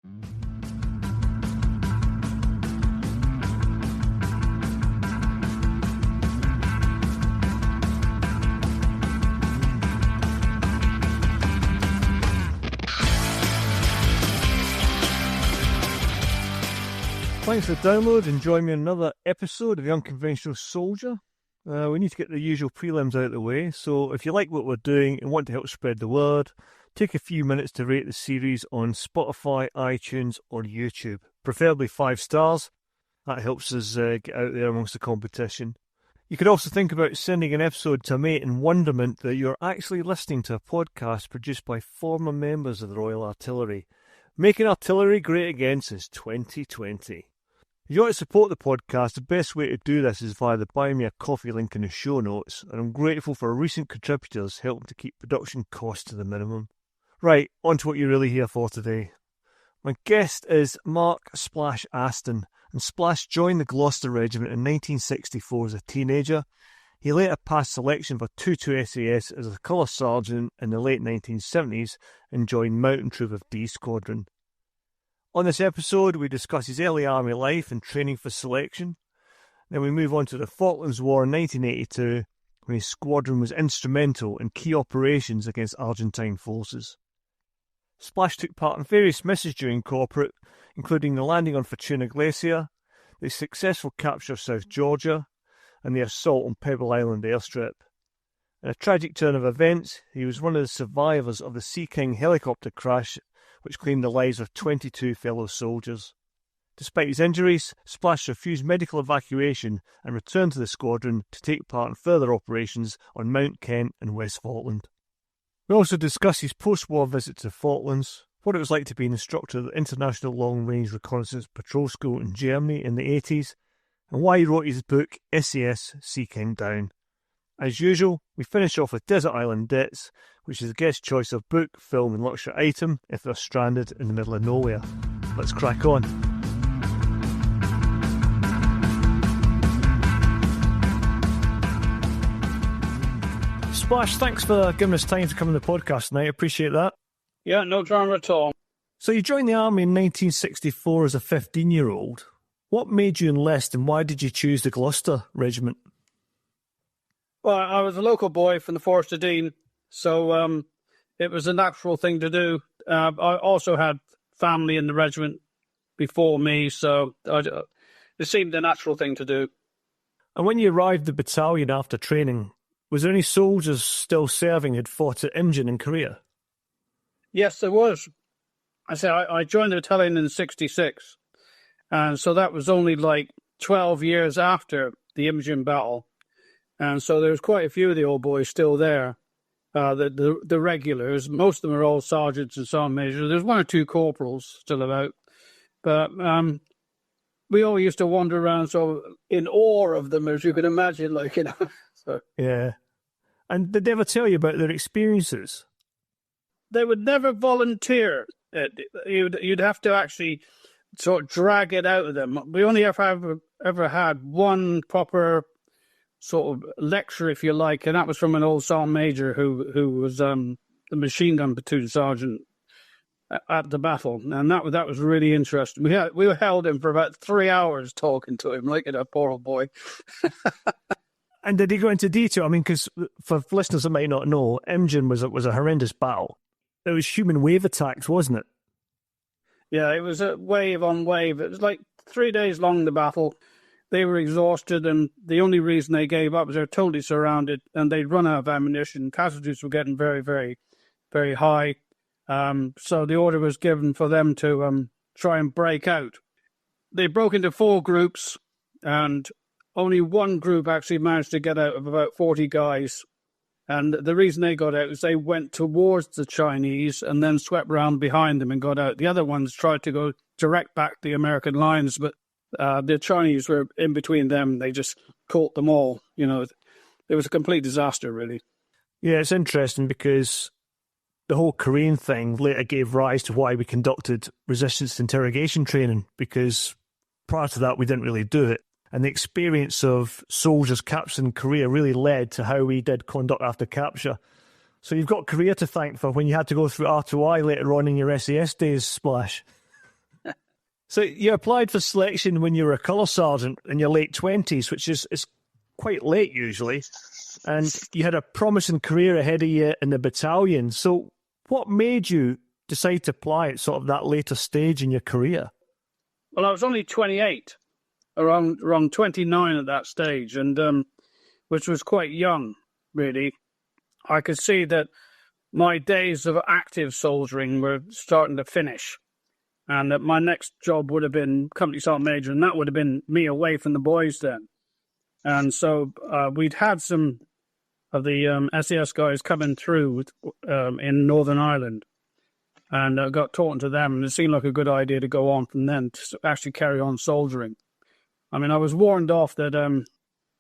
Thanks for the download and join me in another episode of The Unconventional Soldier. We need to get the usual prelims out of the way, so if you like what we're doing and want to help spread the word, take a few minutes to rate the series on Spotify, iTunes or YouTube, preferably 5 stars. That helps us get out there amongst the competition. You could also think about sending an episode to a mate in wonderment that you're actually listening to a podcast produced by former members of the Royal Artillery, making artillery great again since 2020. If you want to support the podcast, the best way to do this is via the Buy Me a Coffee link in the show notes, and I'm grateful for recent contributors helping to keep production costs to the minimum. Right, on to what you're really here for today. My guest is Mark Splash Aston, and Splash joined the Gloucester Regiment in 1964 as a teenager. He later passed selection for 2-2 SAS as a colour sergeant in the late 1970s and joined Mountain Troop of D Squadron. On this episode, we discuss his early army life and training for selection. Then we move on to the Falklands War in 1982, when his squadron was instrumental in key operations against Argentine forces. Splash took part in various missions during corporate, including the landing on Fortuna Glacier, the successful capture of South Georgia, and the assault on Pebble Island airstrip. In a tragic turn of events, he was one of the survivors of the Sea King helicopter crash, which claimed the lives of 22 fellow soldiers. Despite his injuries, Splash refused medical evacuation and returned to the squadron to take part in further operations on Mount Kent and West Falkland. We also discuss his post-war visit to Falklands, what it was like to be an instructor at the International Long Range Reconnaissance Patrol School in Germany in the 80s, and why he wrote his book SAS Sea King Down. As usual, we finish off with Desert Island Debts, which is the guest choice of book, film and luxury item if they're stranded in the middle of nowhere. Let's crack on. Splash, thanks for giving us time to come on the podcast tonight. I appreciate that. Yeah, no drama at all. So you joined the army in 1964 as a 15-year-old. What made you enlist and why did you choose the Gloucester Regiment? Well, I was a local boy from the Forest of Dean, so it was a natural thing to do. I also had family in the regiment before me, so it seemed a natural thing to do. And when you arrived at the battalion after training, was there any soldiers still serving who'd fought at Imjin in Korea? Yes, there was. I joined the battalion in '66, and so that was only like 12 years after the Imjin battle. And so there's quite a few of the old boys still there, the regulars. Most of them are all sergeants and sergeant majors. There's 1 or 2 corporals still about. But we all used to wander around so in awe of them, as you can imagine, like, you know. So. Yeah. And did they ever tell you about their experiences? They would never volunteer. You'd have to actually sort of drag it out of them. We only ever had one proper sort of lecture, if you like, and that was from an old sergeant major who was the machine gun platoon sergeant at the battle, and that was really interesting. We held him for about 3 hours talking to him, like a poor old boy. And did he go into detail? I mean, because for listeners that might not know, Imjin was a horrendous battle. It was human wave attacks, wasn't it? Yeah, it was a wave on wave. It was like 3 days long, the battle. They were exhausted, and the only reason they gave up was they were totally surrounded, and they'd run out of ammunition. Casualties were getting very, very, very high. So the order was given for them to try and break out. They broke into 4 groups, and only one group actually managed to get out of about 40 guys. And the reason they got out is they went towards the Chinese and then swept round behind them and got out. The other ones tried to go direct back the American lines, but the Chinese were in between them. They just caught them all. You know, it was a complete disaster, really. Yeah, it's interesting because the whole Korean thing later gave rise to why we conducted resistance interrogation training, because prior to that, we didn't really do it. And the experience of soldiers capturing Korea really led to how we did conduct after capture. So you've got Korea to thank for when you had to go through R2I later on in your SAS days, Splash. So you applied for selection when you were a colour sergeant in your late 20s, which is quite late usually, and you had a promising career ahead of you in the battalion. So what made you decide to apply at sort of that later stage in your career? Well, I was only 28, around 29 at that stage, and which was quite young, really. I could see that my days of active soldiering were starting to finish, and that my next job would have been company sergeant major, and that would have been me away from the boys then. And so we'd had some of the SAS guys coming through in Northern Ireland, and I got talking to them, and it seemed like a good idea to go on from then to actually carry on soldiering. I mean, I was warned off that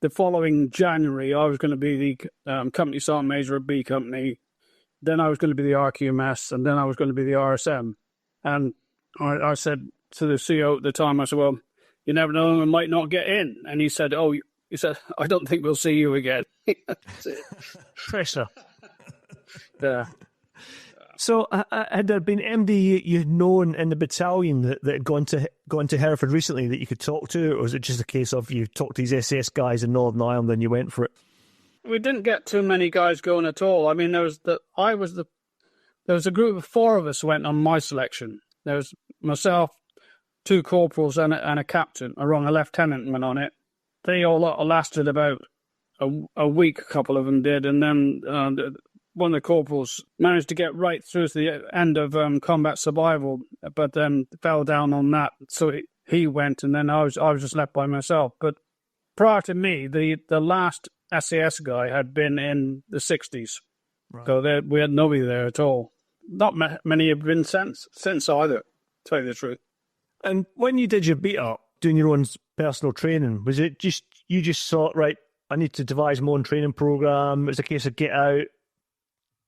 the following January I was going to be the company sergeant major of B Company, then I was going to be the RQMS, and then I was going to be the RSM. And I said to the CO at the time, I said, well, you never know, I might not get in. And he said, I don't think we'll see you again. Pressure. Yeah. So had there been MD you'd known in the battalion that had gone to Hereford recently that you could talk to, or was it just a case of you talked to these SAS guys in Northern Ireland and you went for it? We didn't get too many guys going at all. I mean, there was a group of 4 of us went on my selection. There was myself, 2 corporals and a captain, or a lieutenant went on it. They all lasted about a week, a couple of them did, and then one of the corporals managed to get right through to the end of combat survival, but then fell down on that. So he went, and then I was just left by myself. But prior to me, the last SAS guy had been in the 60s, right. So we had nobody there at all. Not many have been since either, to tell you the truth. And when you did your beat up, doing your own personal training, was it just you just thought, right, I need to devise my own training program? It was a case of get out,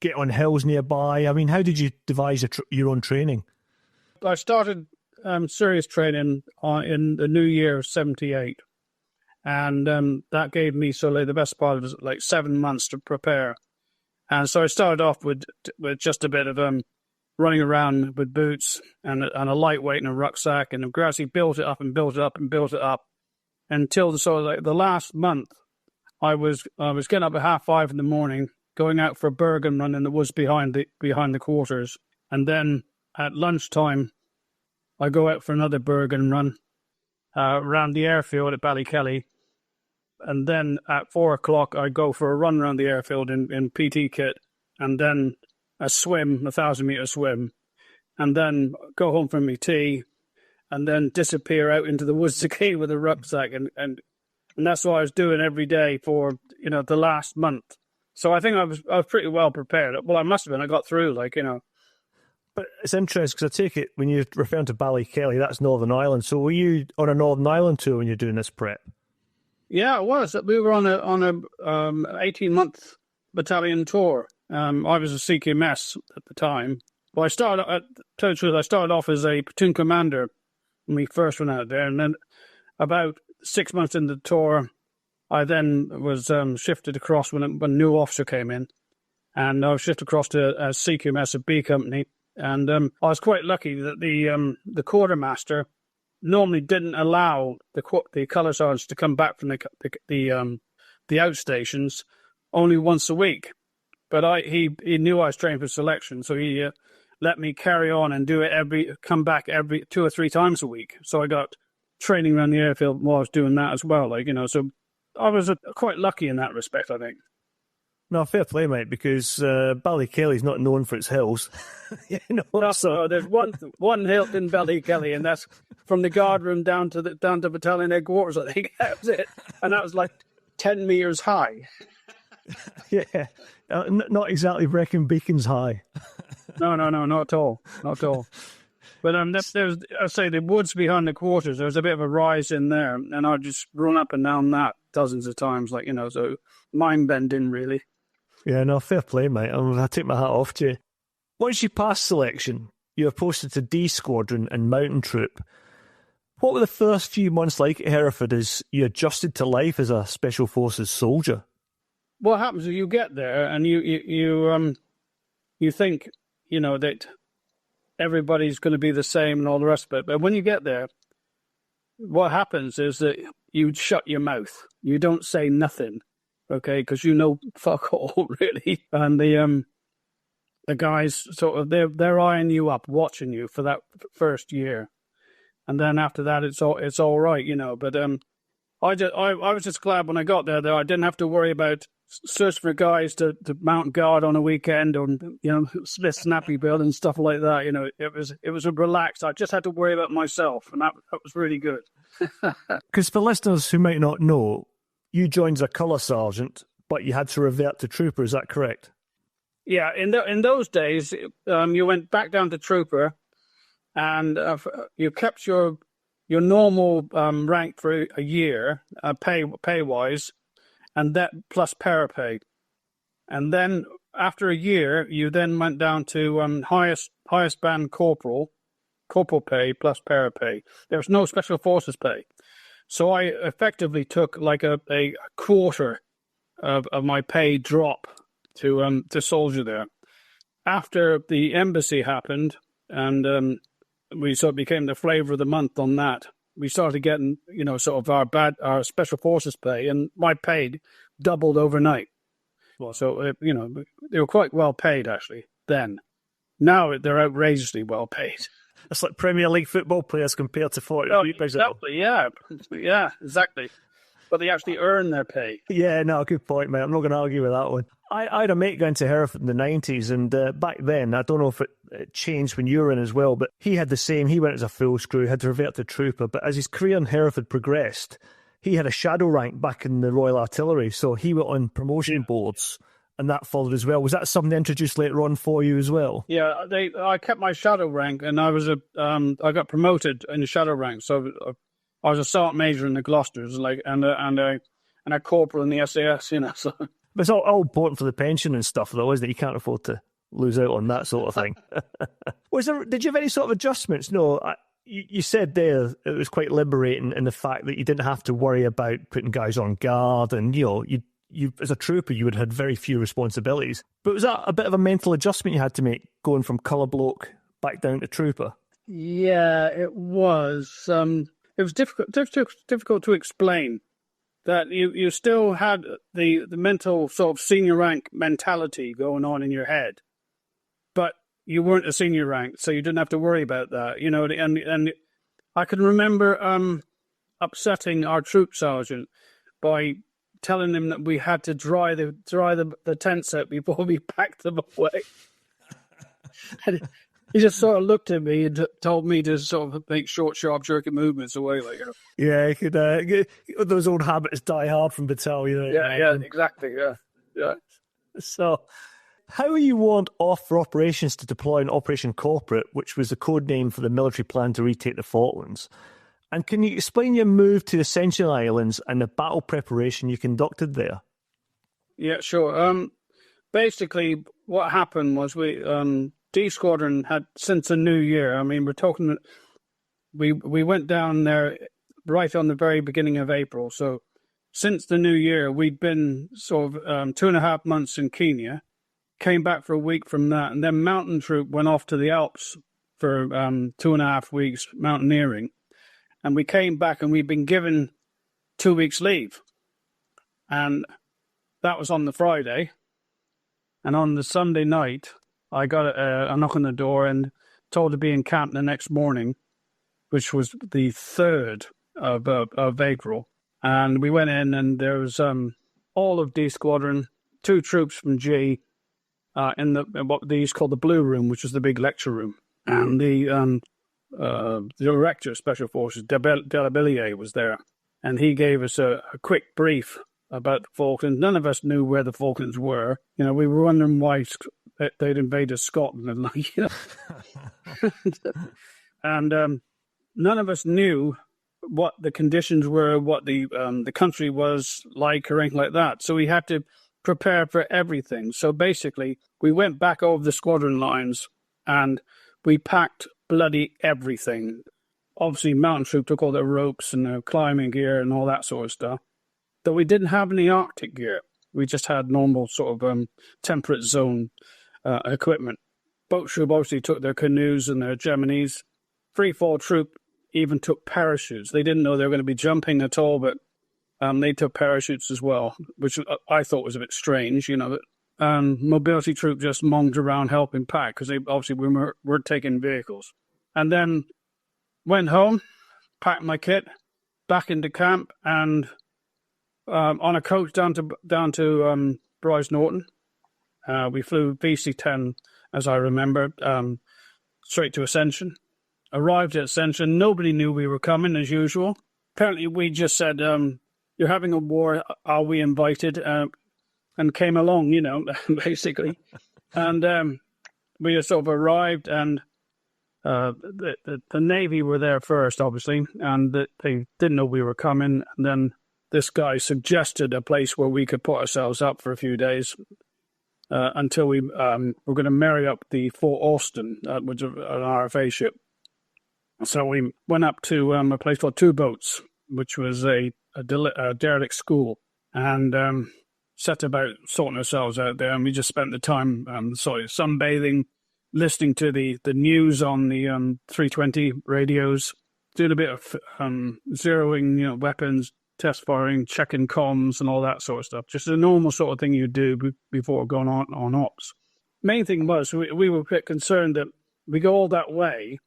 get on hills nearby. I mean, how did you devise your own training? I started serious training in the new year of 78. And that gave me the best part of 7 months to prepare. And so I started off with just a bit of running around with boots and a lightweight and a rucksack, and gradually built it up and built it up and built it up until the last month. I was getting up at 5:30 in the morning, going out for a Bergen run in the woods behind the quarters, and then at lunchtime I go out for another Bergen run around the airfield at Ballykelly. And then at 4 o'clock, I go for a run around the airfield in PT kit, and then a 1,000-meter swim, and then go home for my tea, and then disappear out into the woods again with a rucksack, and that's what I was doing every day for the last month. So I think I was pretty well prepared. Well, I must have been. I got through, But it's interesting because I take it when you're referring to Ballykelly, that's Northern Ireland. So were you on a Northern Ireland tour when you're doing this prep? Yeah, it was. We were on a 18-month battalion tour. I was a CQMS at the time. Well, I started off as a platoon commander when we first went out there, and then about 6 months into the tour, I then was shifted across when a new officer came in, and I was shifted across to CQMS of B Company, and I was quite lucky that the quartermaster normally didn't allow the colour sergeants to come back from the outstations only once a week. But he knew I was trained for selection, so he let me carry on and come back every 2 or 3 times a week. So I got training around the airfield while I was doing that as well. So I was quite lucky in that respect, I think. No, fair play, mate, because Ballykelly's not known for its hills. So there's one hill in Ballykelly, and that's from the guard room down to battalion headquarters, I think. That was it. And that was 10 metres high. Yeah, not exactly Brecon Beacons high. No, not at all. Not at all. But there's, I say, the woods behind the quarters, there was a bit of a rise in there, and I'd just run up and down that dozens of times, so mind-bending, really. Yeah, no, fair play, mate. I take my hat off to you. Once you passed selection, you were posted to D Squadron and Mountain Troop. What were the first few months like at Hereford as you adjusted to life as a Special Forces soldier? What happens is you get there and you think, that everybody's going to be the same and all the rest of it. But when you get there, what happens is that you shut your mouth. You don't say nothing, okay? Because you know fuck all, really. And the guys sort of they're eyeing you up, watching you for that first year, and then after that it's all right, you know. But I was just glad when I got there that I didn't have to worry about search for guys to mount guard on a weekend, or Smith Snappy Bill and stuff like that. You know, it was a relaxed. I just had to worry about myself, and that was really good. Because for listeners who might not know, you joined as a colour sergeant, but you had to revert to trooper. Is that correct? Yeah, in those days, you went back down to trooper, and you kept your normal rank for a year, pay wise, and that plus parapay. And then after a year, you then went down to highest band corporal pay plus parapay. There was no special forces pay, so I effectively took like a quarter of my pay drop to soldier there. After the embassy happened, and we sort of became the flavour of the month on that, we started getting, sort of our special forces pay, and my pay doubled overnight. Well, so, they were quite well paid, actually, then. Now they're outrageously well paid. It's like Premier League football players compared to 40. Oh, exactly, yeah. Yeah, exactly. But they actually earn their pay. Yeah, no, good point, mate. I'm not going to argue with that one. I had a mate going to Hereford in the 90s, and back then, I don't know if it changed when you were in as well, but he had the same. He went as a full screw, had to revert to trooper, but as his career in Hereford progressed, he had a shadow rank back in the Royal Artillery, so he went on promotion boards, and that followed as well. Was that something introduced later on for you as well? Yeah, I kept my shadow rank, and I got promoted in the shadow rank, so I was a sergeant major in the Gloucesters, and a corporal in the SAS, So. But it's all important for the pension and stuff, though, isn't it? You can't afford to lose out on that sort of thing. Did you have any sort of adjustments? No, you said there it was quite liberating in the fact that you didn't have to worry about putting guys on guard, and you as a trooper you would have had very few responsibilities. But was that a bit of a mental adjustment you had to make going from colour bloke back down to trooper? Yeah, it was. It was difficult to explain. That you still had the mental sort of senior rank mentality going on in your head, but you weren't a senior rank, so you didn't have to worry about that, And I can remember upsetting our troop sergeant by telling him that we had to dry the tents out before we packed them away. He just sort of looked at me and told me to sort of make short, sharp, jerky movements away. Yeah, you could, those old habits die hard from battalion. Yeah, exactly, yeah. So, how were you warned off for operations to deploy in Operation Corporate, which was the code name for the military plan to retake the Falklands? And can you explain your move to the Ascension Islands and the battle preparation you conducted there? Yeah, sure. Basically, what happened was we... D Squadron had, since the new year, I mean, we're talking, we went down there right on the very beginning of April. So since the new year, we'd been sort of 2.5 months in Kenya, came back for a week from that, and then Mountain Troop went off to the Alps for 2.5 weeks mountaineering. And we came back and we'd been given 2 weeks leave. And that was on the Friday. And on the Sunday night, I got a knock on the door and told to be in camp the next morning, which was the 3rd of April. And we went in, and there was all of D Squadron, 2 troops from G, in what they used to call the Blue Room, which was the big lecture room. And the director of Special Forces, Delabilier, was there. And he gave us a quick brief about the Falklands. None of us knew where the Falklands were. We were wondering why they'd invaded Scotland, and none of us knew what the conditions were, what the country was like, or anything like that. So we had to prepare for everything. So basically, we went back over the squadron lines and we packed bloody everything. Obviously, Mountain Troop took all their ropes and their climbing gear and all that sort of stuff. But we didn't have any Arctic gear. We just had normal sort of temperate zone equipment. Boat Troop obviously took their canoes and their Geminies. Free Fall Troop even took parachutes. They didn't know they were going to be jumping at all, but they took parachutes as well, which I thought was a bit strange, mobility troop just monged around helping pack because they obviously weren't taking vehicles. And then went home, packed my kit, back into camp, and on a coach down to Bryce Norton. We flew VC-10, as I remember, straight to Ascension. Arrived at Ascension. Nobody knew we were coming, as usual. Apparently, we just said, "You're having a war. Are we invited?" And came along, basically. And we just sort of arrived, and the Navy were there first, obviously, and they didn't know we were coming. And then this guy suggested a place where we could put ourselves up for a few days until we were going to marry up the Fort Aston, which was an RFA ship. So we went up to a place called Two Boats, which was a derelict school, and set about sorting ourselves out there. And we just spent the time sunbathing, listening to the news on the 320 radios, doing a bit of zeroing, weapons, test firing, checking comms and all that sort of stuff. Just a normal sort of thing you do before going on ops. Main thing was we were a bit concerned that we go all that way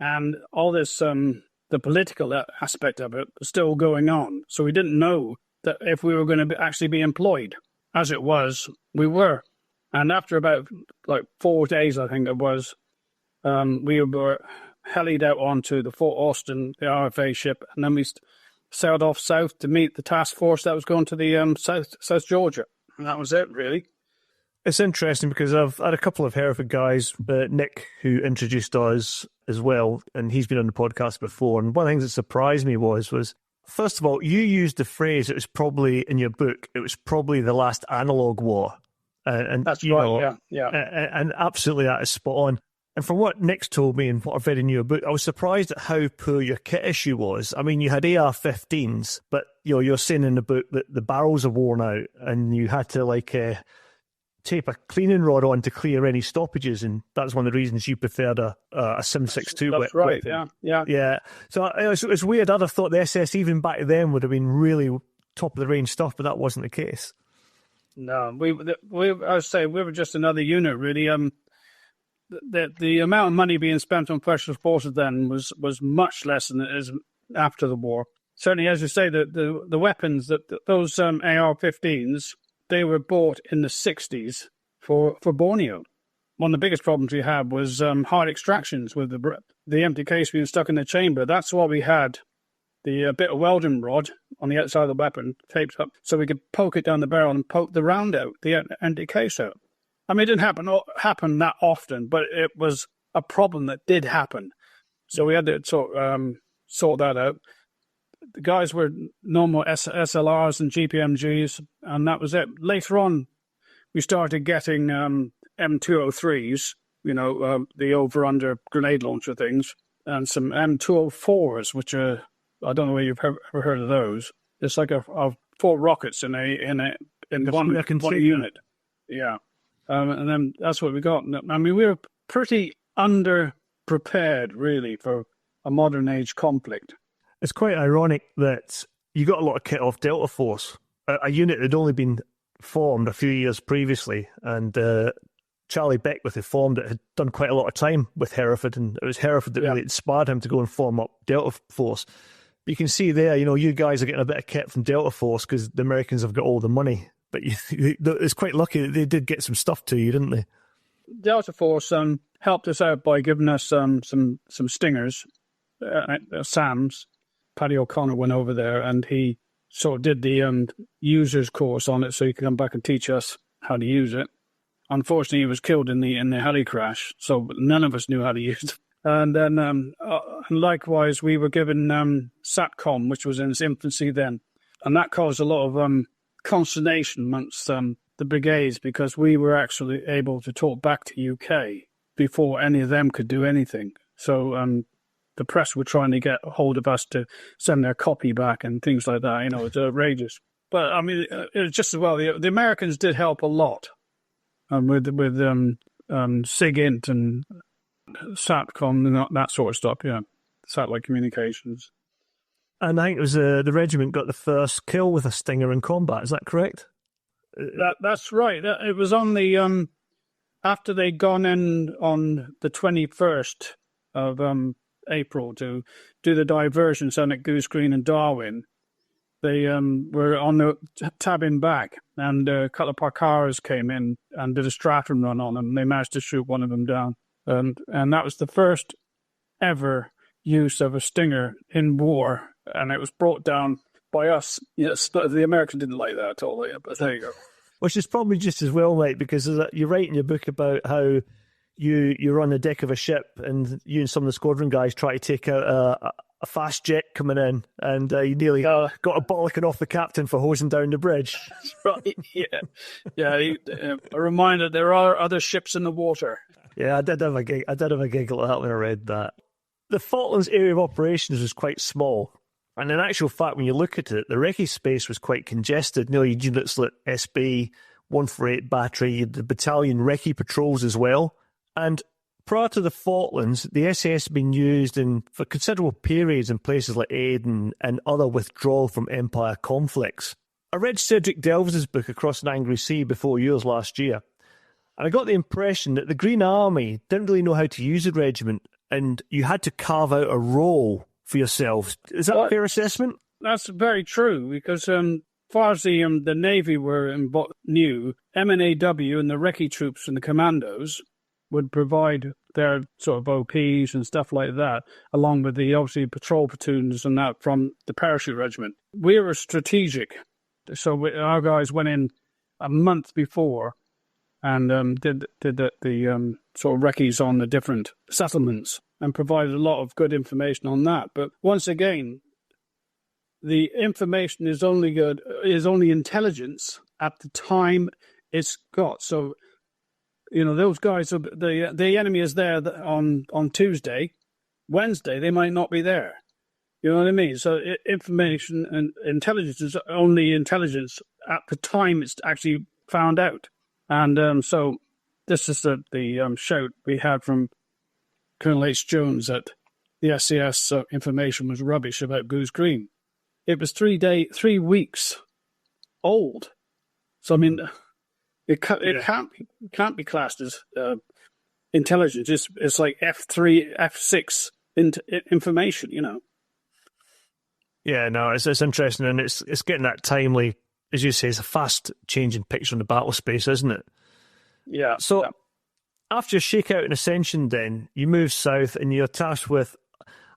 and all this, the political aspect of it was still going on. So we didn't know that if we were going to actually be employed. As it was, we were. And after about 4 days, I think it was, we were helied out onto the Fort Aston, the RFA ship, and then we sailed off south to meet the task force that was going to the South Georgia. And that was it, really. It's interesting because I've had a couple of Hereford guys, Nick, who introduced us as well, and he's been on the podcast before. And one of the things that surprised me was first of all, you used the phrase, it was probably in your book, it was probably the last analog war. And that's right, yeah. And absolutely that is spot on. And from what Nick's told me and what I've read in your book, I was surprised at how poor your kit issue was. I mean, you had AR-15s, but you're saying in the book that the barrels are worn out and you had to tape a cleaning rod on to clear any stoppages, and that's one of the reasons you preferred a 7.62 weapon. That's right, yeah. So it's weird. I'd have thought the SS even back then would have been really top of the range stuff, but that wasn't the case. No, I would say we were just another unit, really. The amount of money being spent on special forces then was much less than it is after the war. Certainly, as you say, the weapons, those AR-15s, they were bought in the 60s for Borneo. One of the biggest problems we had was hard extractions with the empty case being stuck in the chamber. That's why we had the bit of welding rod on the outside of the weapon taped up so we could poke it down the barrel and poke the round out, the empty case out. I mean, it didn't happen that often, but it was a problem that did happen. So we had to sort that out. The guys were normal SLRs and GPMGs, and that was it. Later on, we started getting M203s, the over-under grenade launcher things, and some M204s, which are, I don't know whether you've ever heard of those. It's like a 4 rockets in one unit. Yeah. And then that's what we got. I mean, we were pretty under-prepared, really, for a modern-age conflict. It's quite ironic that you got a lot of kit off Delta Force, a unit that had only been formed a few years previously, and Charlie Beckwith, who formed it, had done quite a lot of time with Hereford, and it was Hereford that really inspired him to go and form up Delta Force. But you can see there, you guys are getting a bit of kit from Delta Force because the Americans have got all the money. But it's quite lucky that they did get some stuff to you, didn't they? Delta Force helped us out by giving us some stingers, SAMs. Paddy O'Connor went over there and he sort of did the users course on it so he could come back and teach us how to use it. Unfortunately, he was killed in the heli crash, so none of us knew how to use it. And then likewise, we were given SATCOM, which was in its infancy then. And that caused a lot of consternation amongst the brigades because we were actually able to talk back to UK before any of them could do anything. So the press were trying to get a hold of us to send their copy back and things like that. It's outrageous. But I mean, it was just as well. The Americans did help a lot with SIGINT and SATCOM and that sort of stuff. Yeah. satellite communications. And I think it was the regiment got the first kill with a Stinger in combat. Is that correct? That's right. It was on the after they'd gone in on the 21st of April to do the diversions down at Goose Green and Darwin. They were on the tabbing back, and a couple of Parkaras came in and did a Stratton run on them. They managed to shoot one of them down, and that was the first ever use of a Stinger in war, and it was brought down by us. Yes, the Americans didn't like that at all, but there you go. Which is probably just as well, mate, because you write in your book about how you're on the deck of a ship and you and some of the squadron guys try to take out a fast jet coming in, and you nearly got a bollocking off the captain for hosing down the bridge. Right, yeah. A reminder, there are other ships in the water. Yeah, I did have a giggle at that when I read that. The Falklands area of operations was quite small, and in actual fact, when you look at it, the Recce space was quite congested. You units like SB, 148 Battery, the battalion Recce patrols as well, and prior to the Falklands, the SAS had been used for considerable periods in places like Aden and other withdrawal from Empire conflicts. I read Cedric Delves' book Across an Angry Sea before yours last year, and I got the impression that the Green Army didn't really know how to use a regiment, and you had to carve out a role for yourselves. Is that a fair assessment? That's very true, because as far as the Navy knew, MNAW and the Recce troops and the commandos would provide their sort of OPs and stuff like that, along with the obviously patrol platoons and that from the parachute regiment. We were strategic, so our guys went in a month before and did the sort of recce's on the different settlements and provided a lot of good information on that. But once again, the information is only intelligence at the time it's got. So, those guys, the enemy is there on Tuesday. Wednesday, they might not be there. You know what I mean? So information and intelligence is only intelligence at the time it's actually found out. And so this is the shout we had from Colonel H. Jones that the SAS information was rubbish about Goose Green. It was 3 weeks old. So, I mean, it can't be classed as intelligence. It's like F3, F6 information, Yeah, no, it's interesting, and it's getting that timely, as you say, it's a fast changing picture on the battle space, isn't it? Yeah. So after your shakeout and ascension, then you move south, and you're tasked with,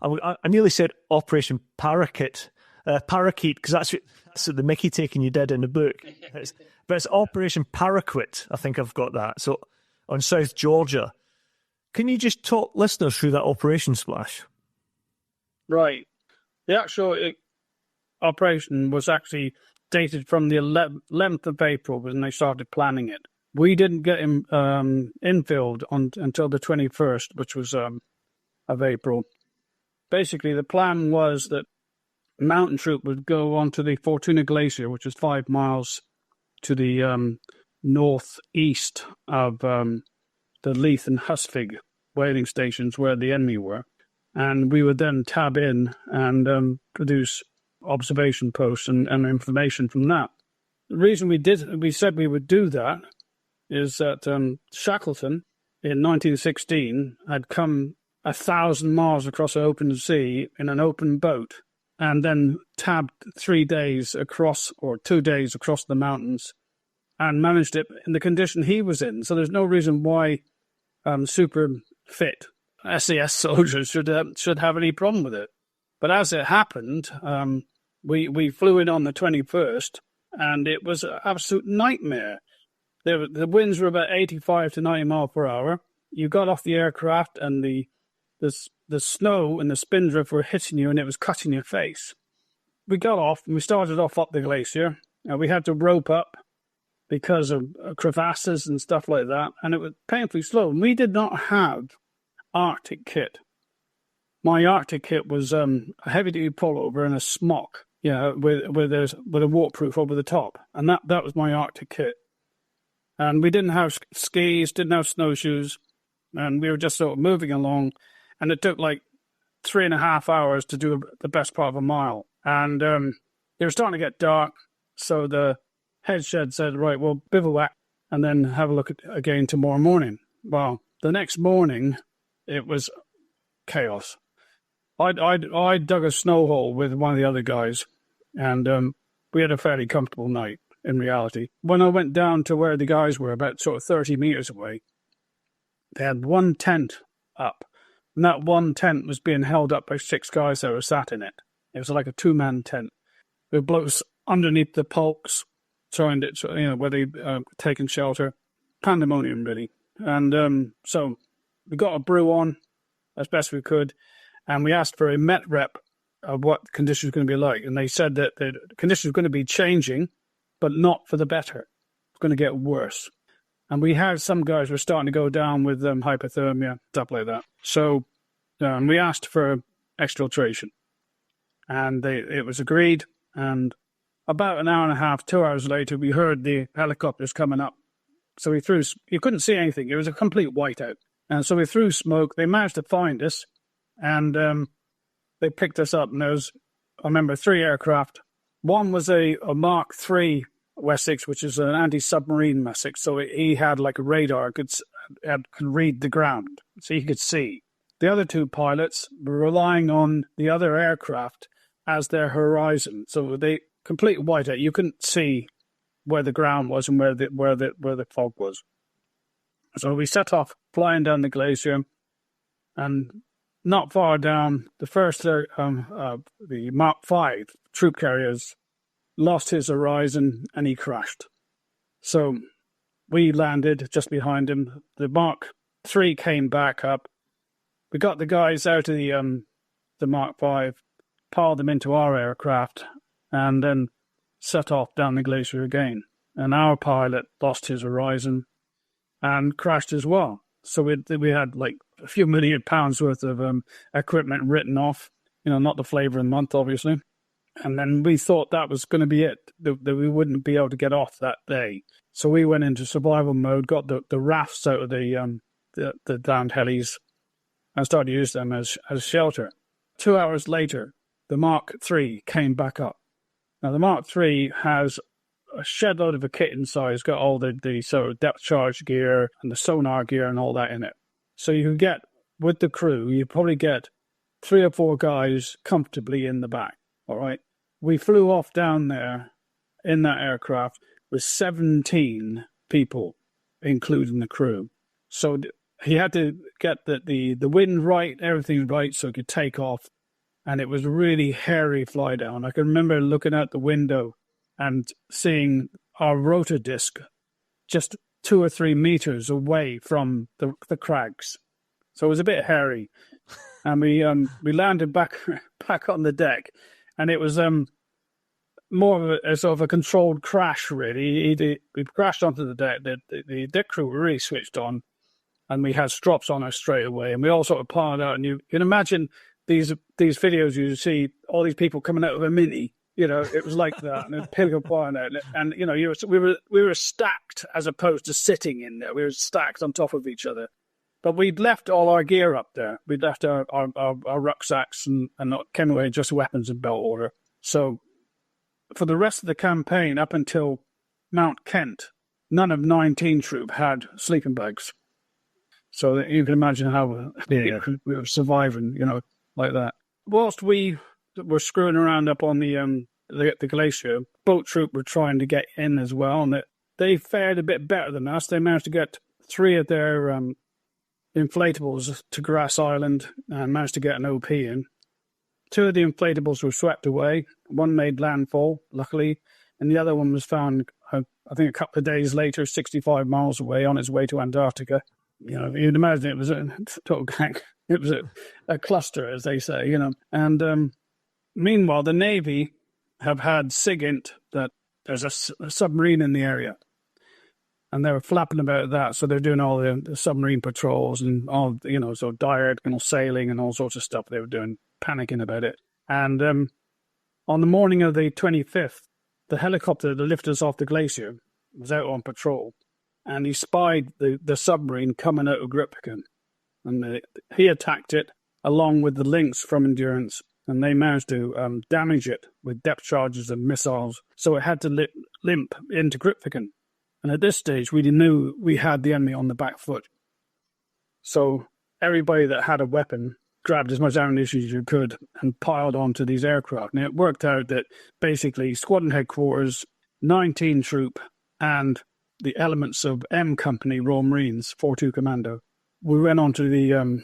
I nearly said Operation Parakeet, because that's the Mickey taking you did in the book. But it's Operation Paraquet, I think I've got that. So on South Georgia. Can you just talk listeners through that operation, Splash? Right. The actual operation was actually dated from the 11th of April when they started planning it. We didn't get him infilled until the 21st, which was of April. Basically, the plan was that mountain troop would go onto the Fortuna Glacier, which is 5 miles to the northeast of the Leith and Husvig whaling stations where the enemy were. And we would then tab in and produce observation posts and information from that. The reason we said we would do that is that Shackleton in 1916 had come 1,000 miles across an open sea in an open boat and then tabbed 3 days across, or 2 days across the mountains, and managed it in the condition he was in. So there's no reason why super fit SAS soldiers should have any problem with it. But as it happened, we flew in on the 21st, and it was an absolute nightmare. The winds were about 85 to 90 miles per hour. You got off the aircraft, and the snow and the spindrift were hitting you, and it was cutting your face. We got off, and we started off up the glacier, and we had to rope up because of crevasses and stuff like that, and it was painfully slow. And we did not have Arctic kit. My Arctic kit was a heavy-duty pullover and a smock, with a waterproof over the top, and that was my Arctic kit. And we didn't have skis, didn't have snowshoes, and we were just sort of moving along, and it took like 3.5 hours to do the best part of a mile. And it was starting to get dark, so the head shed said, right, we'll bivouac and then have a look again tomorrow morning. Well, the next morning, it was chaos. I dug a snow hole with one of the other guys, and we had a fairly comfortable night, in reality. When I went down to where the guys were, about sort of 30 meters away, they had one tent up, and that one tent was being held up by 6 guys that were sat in it. It was like a 2-man tent. There were blokes underneath the pulks, trying to, where they taking shelter. Pandemonium, really. And so we got a brew on as best we could, and we asked for a met rep of what the conditions were going to be like. And they said that the conditions were going to be changing, but not for the better. It's going to get worse. And we had some guys were starting to go down with hypothermia, stuff like that. So we asked for exfiltration, and it was agreed. And about an hour and a half, 2 hours later, we heard the helicopters coming up. So you couldn't see anything. It was a complete whiteout. And so we threw smoke. They managed to find us, and they picked us up. And there was, I remember, 3 aircraft. One was a Mark III Wessex, which is an anti-submarine Wessex. So he had like a radar, could read the ground, so he could see. The other 2 pilots were relying on the other aircraft as their horizon. So they complete whiteout. You couldn't see where the ground was and where the fog was. So we set off flying down the glacier, and not far down, the first the Mark V troop carriers lost his horizon and he crashed. So we landed just behind him. The Mark III came back up. We got the guys out of the Mark V, piled them into our aircraft, and then set off down the glacier again. And our pilot lost his horizon and crashed as well. So we had like a few £1 million worth of equipment written off, not the flavour of the month, obviously. And then we thought that was going to be it, that we wouldn't be able to get off that day. So we went into survival mode, got the rafts out of the downed helis, and started to use them as shelter. 2 hours later, the Mark III came back up. Now, the Mark III has a shed load of a kit inside. It's got all the sort of depth charge gear and the sonar gear and all that in it. So you can get, with the crew, you probably get 3 or 4 guys comfortably in the back, all right? We flew off down there in that aircraft with 17 people, including the crew. So he had to get the wind right, everything right, so he could take off. And it was a really hairy fly down. I can remember looking out the window and seeing our rotor disc just 2 or 3 meters away from the crags. So it was a bit hairy. And we landed back on the deck, and it was more of a sort of a controlled crash, really. We crashed onto the deck. The deck crew were really switched on, and we had strops on us straight away. And we all sort of piled out, and you can imagine these videos you see, all these people coming out of a Mini. It was like that, and a pillar flying out, and we were stacked as opposed to sitting in there. We were stacked on top of each other, but we'd left all our gear up there. We'd left our rucksacks and came away just weapons in belt order. So for the rest of the campaign, up until Mount Kent, none of 19 troop had sleeping bags. So you can imagine how we were surviving, like that. Whilst we were screwing around up on the glacier, boat troop were trying to get in as well, and they fared a bit better than us. They managed to get 3 of their inflatables to Grass Island and managed to get an OP in. 2 of the inflatables were swept away. One made landfall, luckily, and the other one was found, I think, a couple of days later, 65 miles away, on its way to Antarctica. You'd imagine it was a total gang. It was a cluster, as they say, And meanwhile, the Navy have had SIGINT that there's a submarine in the area. And they were flapping about that. So they're doing all the submarine patrols and all, so diagonal sailing and all sorts of stuff they were doing, panicking about it. And on the morning of the 25th, the helicopter that lifted us off the glacier was out on patrol. And he spied the submarine coming out of Grippican. And he attacked it. along with the Lynx from Endurance, and they managed to damage it with depth charges and missiles. So it had to limp into Grytviken. And at this stage, we knew we had the enemy on the back foot. So everybody that had a weapon grabbed as much ammunition as you could and piled onto these aircraft. And it worked out that basically Squadron Headquarters, 19 Troop, and the elements of M Company Royal Marines, 4-2 Commando, we went onto the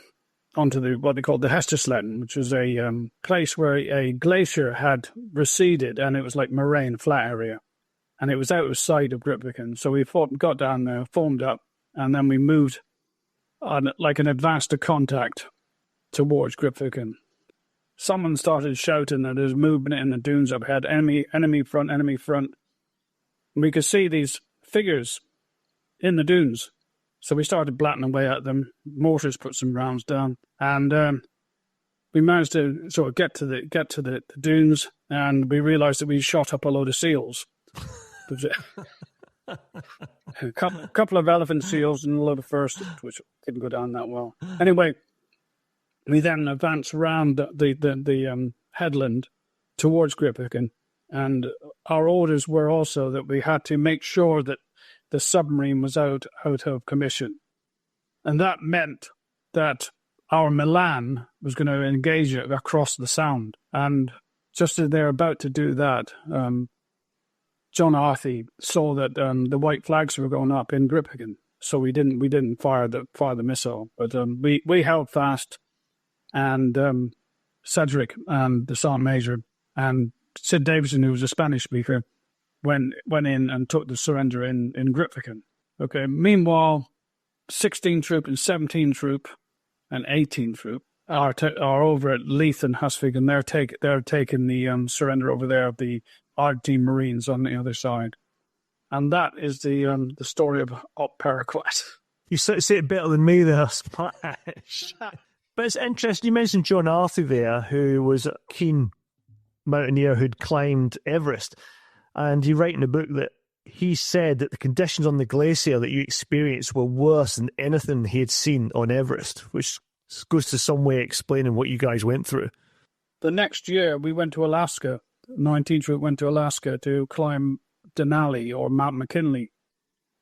what they called the Hestersletten, which was a place where a glacier had receded, and it was like moraine, flat area, and it was out of sight of Grytviken. So we got down there, formed up, and then we moved on like an advance to contact towards Grytviken. Someone started shouting that there's movement in the dunes up ahead, enemy front, enemy front. And we could see these figures in the dunes. So we started blatting away at them. Mortars put some rounds down, and we managed to sort of get to the dunes, and we realised that we shot up a load of seals. a couple of elephant seals and a load of furs, which didn't go down that well. Anyway, we then advanced around the headland towards Grytviken, and our orders were also that we had to make sure that the submarine was out of commission. And that meant that our Milan was going to engage it across the Sound. And just as they're about to do that, John Arthey saw that the white flags were going up in Grytviken. So we didn't fire the missile, but we held fast, and Cedric and the Sergeant Major and Sid Davison, who was a Spanish speaker, went in and took the surrender in Grytviken. Okay. Meanwhile, 16 Troop and 17 Troop and 18 Troop are over at Leith and Husvik, and they're taking the surrender over there of the Argentine Marines on the other side. And that is the story of Op Paraquat. You say it better than me there, Splash. But it's interesting. You mentioned John Arthey there, who was a keen mountaineer who'd climbed Everest. And you write in the book that he said that the conditions on the glacier that you experienced were worse than anything he had seen on Everest, which goes to some way explaining what you guys went through. The next year, we went to Alaska. 19th Troop went to Alaska to climb Denali or Mount McKinley.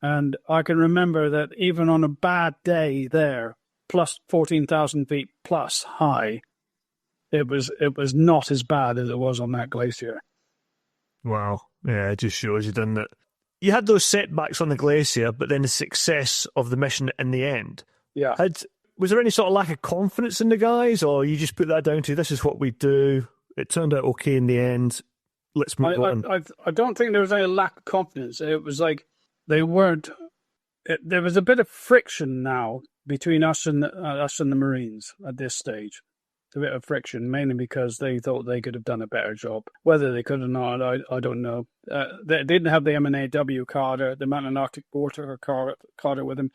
And I can remember that even on a bad day there, plus 14,000 feet plus high, it was not as bad as it was on that glacier. Wow. Yeah, it just shows you, doesn't it? You had those setbacks on the glacier, but then the success of the mission in the end. Yeah. Was there any sort of lack of confidence in the guys, or you just put that down to, this is what we do, it turned out okay in the end, let's move on? I don't think there was any lack of confidence. It was like they weren't... there was a bit of friction now between us and the Marines at this stage. A bit of friction, mainly because they thought they could have done a better job. Whether they could or not, I don't know. They didn't have the M&AW Carter, the Mountain Arctic Water Carter with them.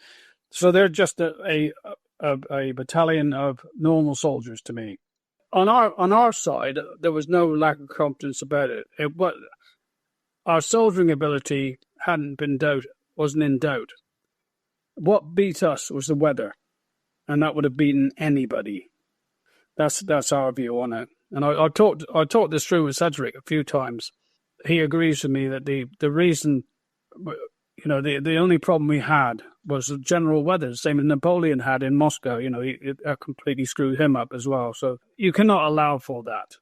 So they're just a battalion of normal soldiers to me. On our side, there was no lack of confidence about it. Our soldiering ability wasn't in doubt. What beat us was the weather, and that would have beaten anybody. That's our view on it. And I talked this through with Cedric a few times. He agrees with me that the reason, the only problem we had was the general weather, same as Napoleon had in Moscow. It completely screwed him up as well. So you cannot allow for that.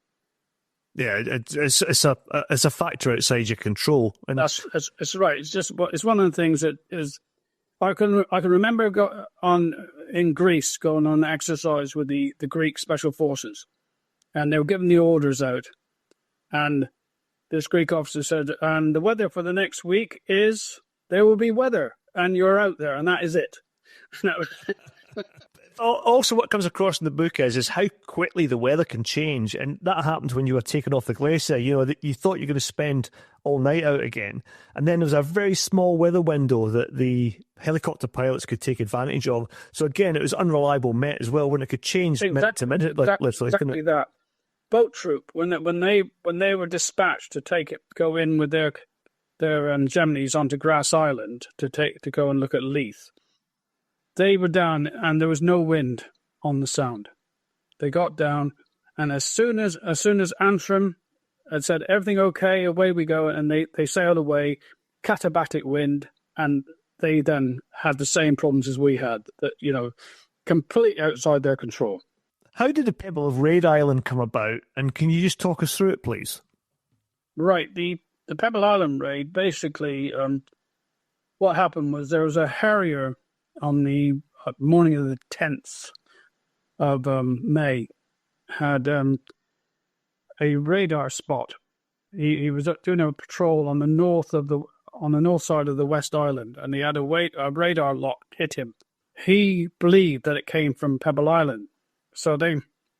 Yeah, it's a factor outside your control. And that's right. It's one of the things that is. I can remember in Greece going on exercise with the Greek special forces, and they were giving the orders out, and this Greek officer said, and the weather for the next week is there will be weather, and you're out there, and that is it. Also, what comes across in the book is how quickly the weather can change, and that happened when you were taken off the glacier. You thought you were going to spend all night out again, and then there was a very small weather window that the helicopter pilots could take advantage of. So again, it was unreliable Met as well, when it could change minute to minute, literally. Exactly that. Boat troop, when they were dispatched to go in with their Geminies onto Grass Island to go and look at Leith. They were down, and there was no wind on the Sound. They got down, and as soon as Antrim had said everything okay, away we go, and they sailed away, katabatic wind, and they then had the same problems as we had, that, completely outside their control. How did the Pebble of Raid Island come about, and can you just talk us through it, please? Right, the Pebble Island raid, basically, what happened was there was a Harrier on the morning of the 10th of May, had a radar spot. He was doing a patrol on the north side of the West Island, and he had a radar lock hit him. He believed that it came from Pebble Island, so they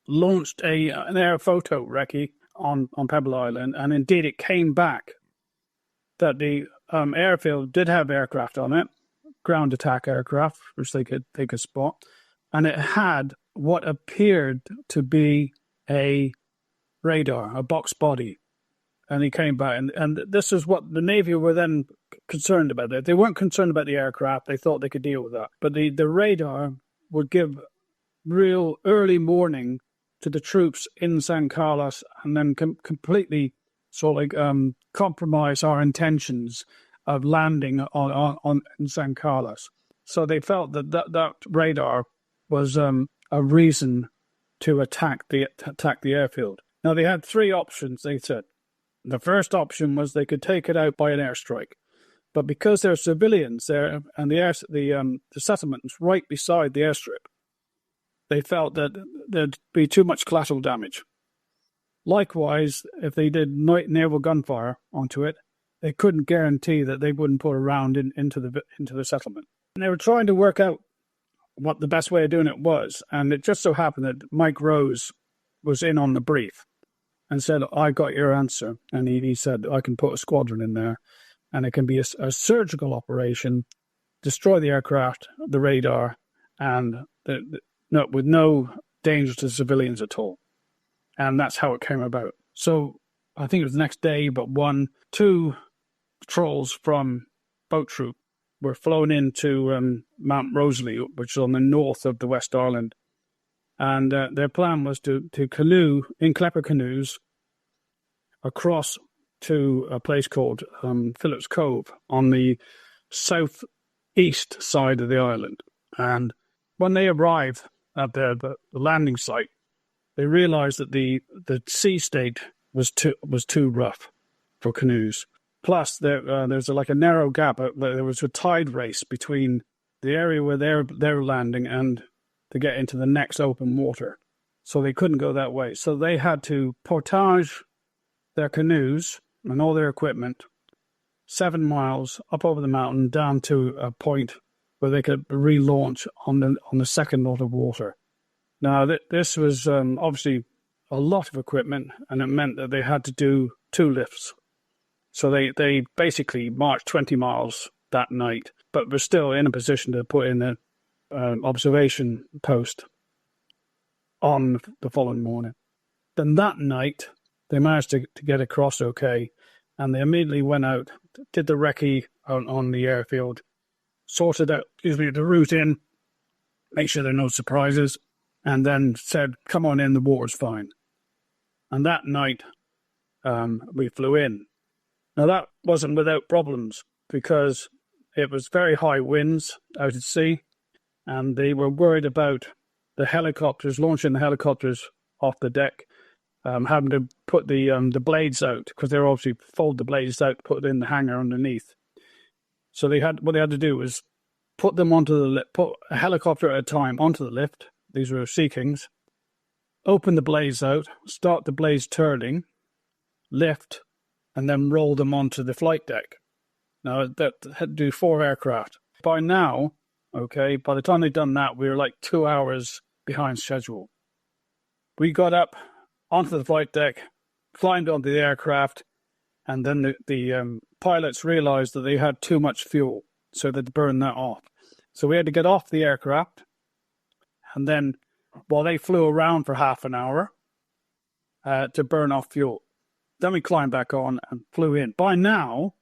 launched an air photo recce on Pebble Island, and indeed it came back that the airfield did have aircraft on it, ground attack aircraft, which they could spot, and it had what appeared to be a radar, a box body. And he came back, and this is what the Navy were then concerned about. They weren't concerned about the aircraft. They thought they could deal with that. But the radar would give real early warning to the troops in San Carlos, and then completely sort of compromise our intentions of landing on in San Carlos. So they felt that radar was a reason to attack the airfield. Now, they had three options, they said. The first option was they could take it out by an airstrike. But because there are civilians there, and the settlement's right beside the airstrip, they felt that there'd be too much collateral damage. Likewise, if they did naval gunfire onto it, they couldn't guarantee that they wouldn't put a round into the settlement. And they were trying to work out what the best way of doing it was, and it just so happened that Mike Rose was in on the brief and said, "I got your answer." And he said, "I can put a squadron in there, and it can be a surgical operation, destroy the aircraft, the radar, and with no danger to civilians at all." And that's how it came about. So I think it was the next day, but two patrols from boat troop were flown into Mount Rosalie, which is on the north of the West Island. And their plan was to canoe in Klepper canoes across to a place called Phillips Cove on the southeast side of the island. And when they arrived at the landing site, they realized that the sea state was too rough for canoes. Plus, there's like a narrow gap. There was a tide race between the area where they're landing and to get into the next open water. So they couldn't go that way. So they had to portage their canoes and all their equipment 7 miles up over the mountain down to a point where they could relaunch on the second lot of water. Now, this was obviously a lot of equipment, and it meant that they had to do 2 lifts. So they basically marched 20 miles that night, but were still in a position to put in an observation post on the following morning. Then that night, they managed to get across okay, and they immediately went out, did the recce on the airfield, sorted out the route in, make sure there are no surprises, and then said, "Come on in, the water's fine." And that night, we flew in. Now, that wasn't without problems, because it was very high winds out at sea, and they were worried about the helicopters, launching the helicopters off the deck, having to put the blades out, because they were obviously fold the blades out, put it in the hangar underneath. So what they had to do was put them onto the lift, put a helicopter at a time onto the lift. These were Sea Kings. Open the blades out, start the blades turning, lift, and then roll them onto the flight deck. Now, that had to do 4 aircraft. By now, okay, by the time they'd done that, we were like 2 hours behind schedule. We got up onto the flight deck, climbed onto the aircraft, and then the pilots realized that they had too much fuel, so they'd burn that off. So we had to get off the aircraft, and then while they flew around for half an hour to burn off fuel. Then we climbed back on and flew in. By now,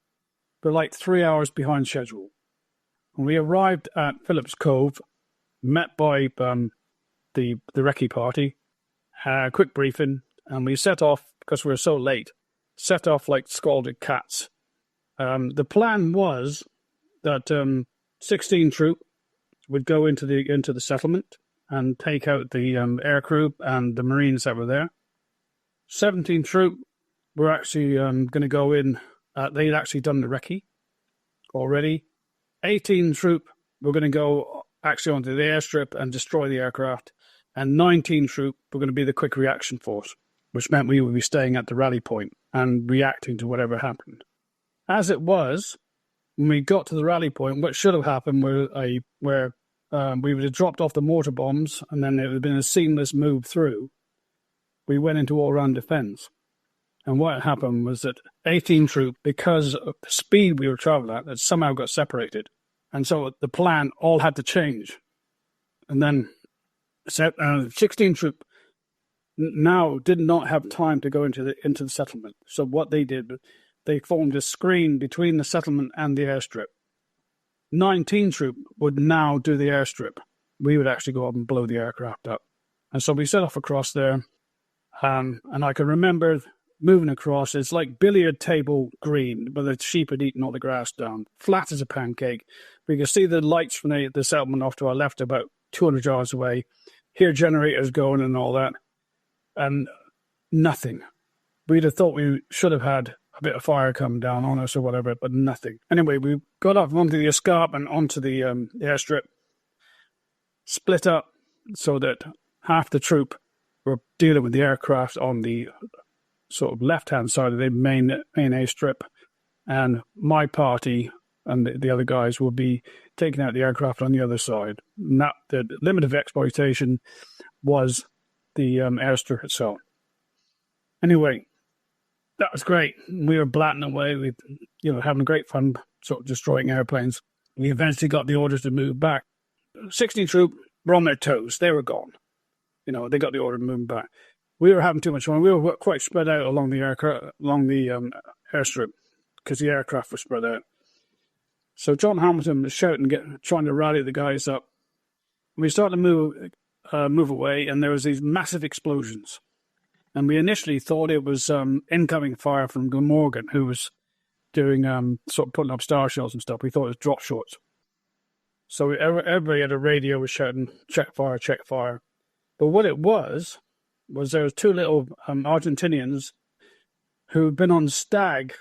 we're like 3 hours behind schedule. When we arrived at Phillips Cove, met by the recce party, quick briefing, and we set off, because we were so late, set off like scalded cats. The plan was that 16 troop would go into the settlement and take out the aircrew and the Marines that were there. 17 troop were actually going to go in. They'd actually done the Recce already. 18 troop were going to go actually onto the airstrip and destroy the aircraft. And 19 troop were going to be the quick reaction force, which meant we would be staying at the rally point and reacting to whatever happened. As it was, when we got to the rally point, what should have happened where we would have dropped off the mortar bombs, and then it would have been a seamless move through. We went into all-round defence. And what happened was that 18 troop, because of the speed we were travelling at, that somehow got separated. And so the plan all had to change. And then 16 troop now did not have time to go into the settlement. So what they did, they formed a screen between the settlement and the airstrip. 19 troop would now do the airstrip. We would actually go up and blow the aircraft up. And so we set off across there. And I can remember moving across. It's like billiard table green, where the sheep had eaten all the grass down, flat as a pancake. We could see the lights from the settlement off to our left about 200 yards away. Hear generators going and all that. And nothing. We'd have thought we should have had a bit of fire come down on us or whatever, but nothing. Anyway, we got up onto the escarpment, onto the airstrip, split up so that half the troop were dealing with the aircraft on the sort of left-hand side of the main airstrip, and my party and the other guys will be taking out the aircraft on the other side. And that, the limit of exploitation was the airstrip itself. Anyway, that was great. We were blatting away, having great fun, sort of destroying airplanes. We eventually got the orders to move back. 16 troop were on their toes. They were gone. They got the order to move back. We were having too much fun. We were quite spread out along the airstrip because the aircraft was spread out. So John Hamilton was shouting, trying to rally the guys up. We started to move away, and there was these massive explosions. And we initially thought it was incoming fire from Glamorgan, who was doing sort of putting up star shells and stuff. We thought it was drop shots. So everybody at a radio was shouting, check fire, check fire. But what it was there was two little Argentinians who'd been on stag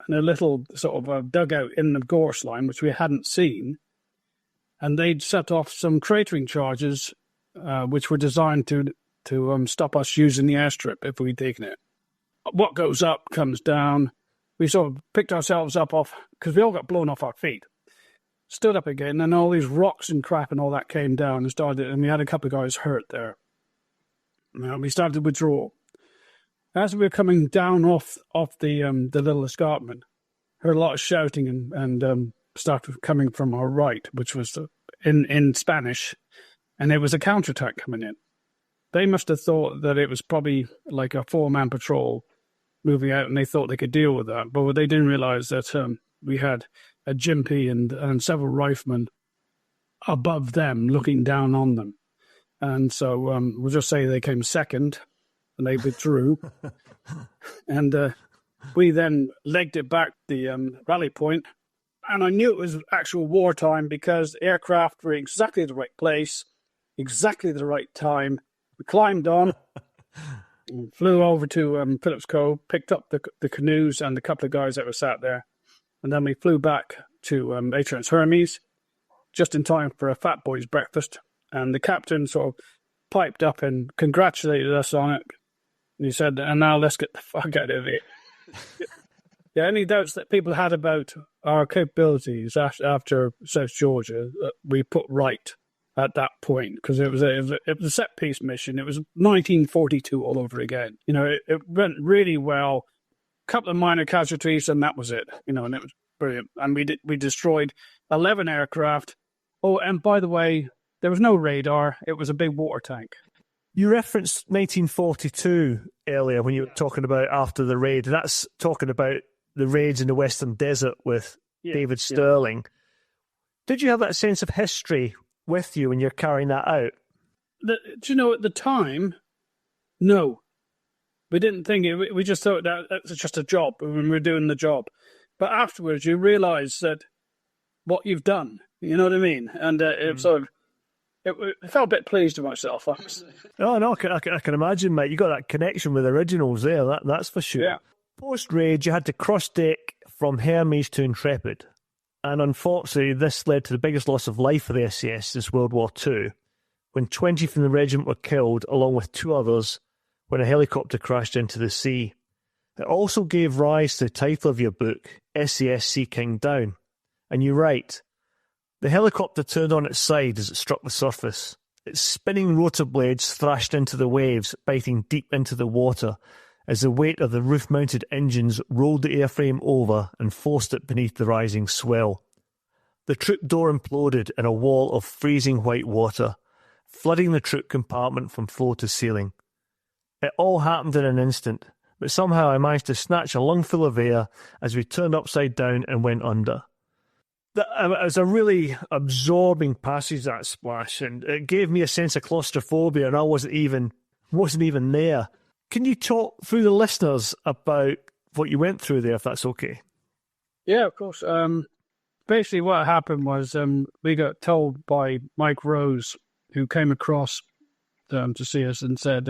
in a little sort of dugout in the gorse line, which we hadn't seen. And they'd set off some cratering charges, which were designed to stop us using the airstrip if we'd taken it. What goes up comes down. We sort of picked ourselves up off, because we all got blown off our feet. Stood up again, and all these rocks and crap and all that came down and we had a couple of guys hurt there. Now we started to withdraw. As we were coming down off the little escarpment, heard a lot of shouting and stuff coming from our right, which was in Spanish, and there was a counterattack coming in. They must have thought that it was probably like a 4-man patrol moving out, and they thought they could deal with that. But they didn't realize that we had a Gympie and several riflemen above them looking down on them. And so we'll just say they came second, and they withdrew. And we then legged it back the rally point. And I knew it was actual wartime because aircraft were exactly the right place, exactly the right time. We climbed on, and flew over to Phillips Cove, picked up the canoes and the couple of guys that were sat there. And then we flew back to HMS Hermes, just in time for a fat boy's breakfast. And the captain sort of piped up and congratulated us on it. And he said, and now let's get the fuck out of here. Yeah, any doubts that people had about our capabilities after South Georgia, we put right at that point, because it was a set-piece mission. It was 1942 all over again. It went really well. A couple of minor casualties, and that was it. And it was brilliant. And we destroyed 11 aircraft. Oh, and by the way, there was no radar. It was a big water tank. You referenced 1942 earlier when you were talking about after the raid. And that's talking about the raids in the Western Desert with David Stirling. Did you have that sense of history with you when you're carrying that out? At the time, No, we didn't think it. We just thought that it's just a job when we were doing the job. But afterwards, you realise that what you've done. You know what I mean? And it sort of, I felt a bit pleased with myself. Oh, no, I can imagine, mate. You got that connection with originals there, that's for sure. Yeah. Post-raid, you had to cross-deck from Hermes to Intrepid. And unfortunately, this led to the biggest loss of life for the SAS since World War II, when 20 from the regiment were killed, along with 2 others, when a helicopter crashed into the sea. It also gave rise to the title of your book, SAS Sea King Down. And you write, the helicopter turned on its side as it struck the surface. Its spinning rotor blades thrashed into the waves, biting deep into the water, as the weight of the roof-mounted engines rolled the airframe over and forced it beneath the rising swell. The troop door imploded in a wall of freezing white water, flooding the troop compartment from floor to ceiling. It all happened in an instant, but somehow I managed to snatch a lungful of air as we turned upside down and went under. It was a really absorbing passage, that splash, and it gave me a sense of claustrophobia, and I wasn't even there. Can you talk through the listeners about what you went through there, if that's okay? Yeah, of course. Basically, what happened was we got told by Mike Rose, who came across to see us and said,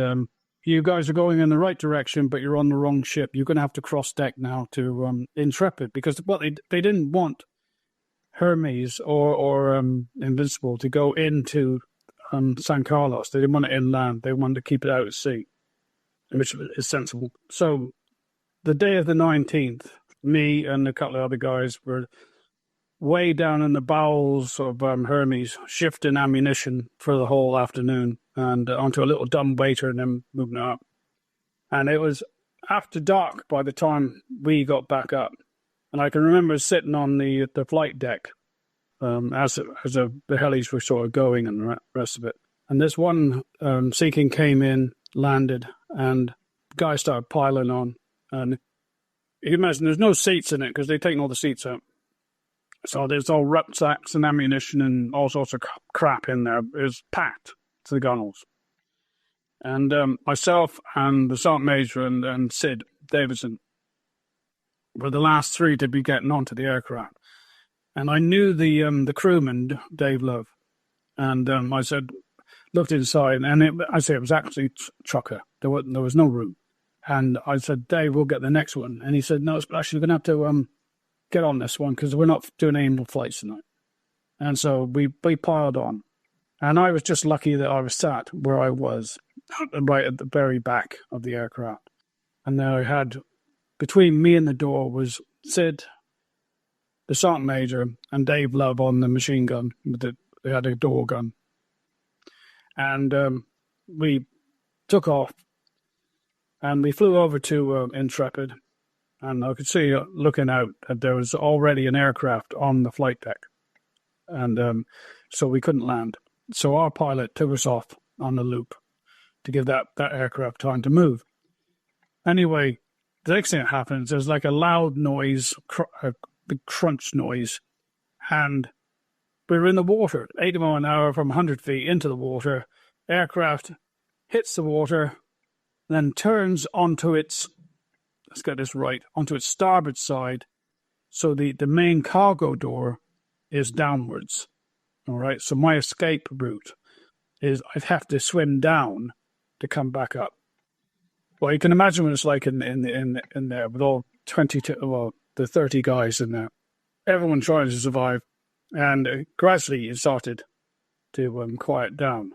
you guys are going in the right direction, but you're on the wrong ship. You're going to have to cross deck now to Intrepid, because what they didn't want Hermes or Invincible to go into San Carlos. They didn't want it inland. They wanted to keep it out at sea, which is sensible. So the day of the 19th, me and a couple of other guys were way down in the bowels of Hermes, shifting ammunition for the whole afternoon and onto a little dumb waiter and then moving up. And it was after dark by the time we got back up. And I can remember sitting on the flight deck as the helis were sort of going and the rest of it. And this one Sea King came in, landed, and guys started piling on. And you imagine there's no seats in it because they've taken all the seats out. So there's all rucksacks and ammunition and all sorts of crap in there. It was packed to the gunwales. And myself and the Sergeant Major and Sid Davidson were the last 3 to be getting onto the aircraft. And I knew the crewman, Dave Love. And I said, looked inside, and it was actually trucker. There was no room. And I said, Dave, we'll get the next one. And he said, no, Splash, you're going to have to get on this one because we're not doing any more flights tonight. And so we piled on. And I was just lucky that I was sat where I was, right at the very back of the aircraft. And now I had, between me and the door was Sid, the Sergeant Major, and Dave Love on the machine gun. They had a door gun. And we took off. And we flew over to Intrepid. And I could see, looking out, that there was already an aircraft on the flight deck. And so we couldn't land. So our pilot took us off on the loop to give that aircraft time to move. Anyway, the next thing that happens, there's like a loud noise, a big crunch noise, and we were in the water, 80 miles an hour from 100 feet into the water. Aircraft hits the water, then turns onto its, let's get this right, onto its starboard side, so the main cargo door is downwards. All right, so my escape route is I'd have to swim down to come back up. Well, you can imagine what it's like in there with all the 30 guys in there. Everyone trying to survive, and gradually it started to quiet down.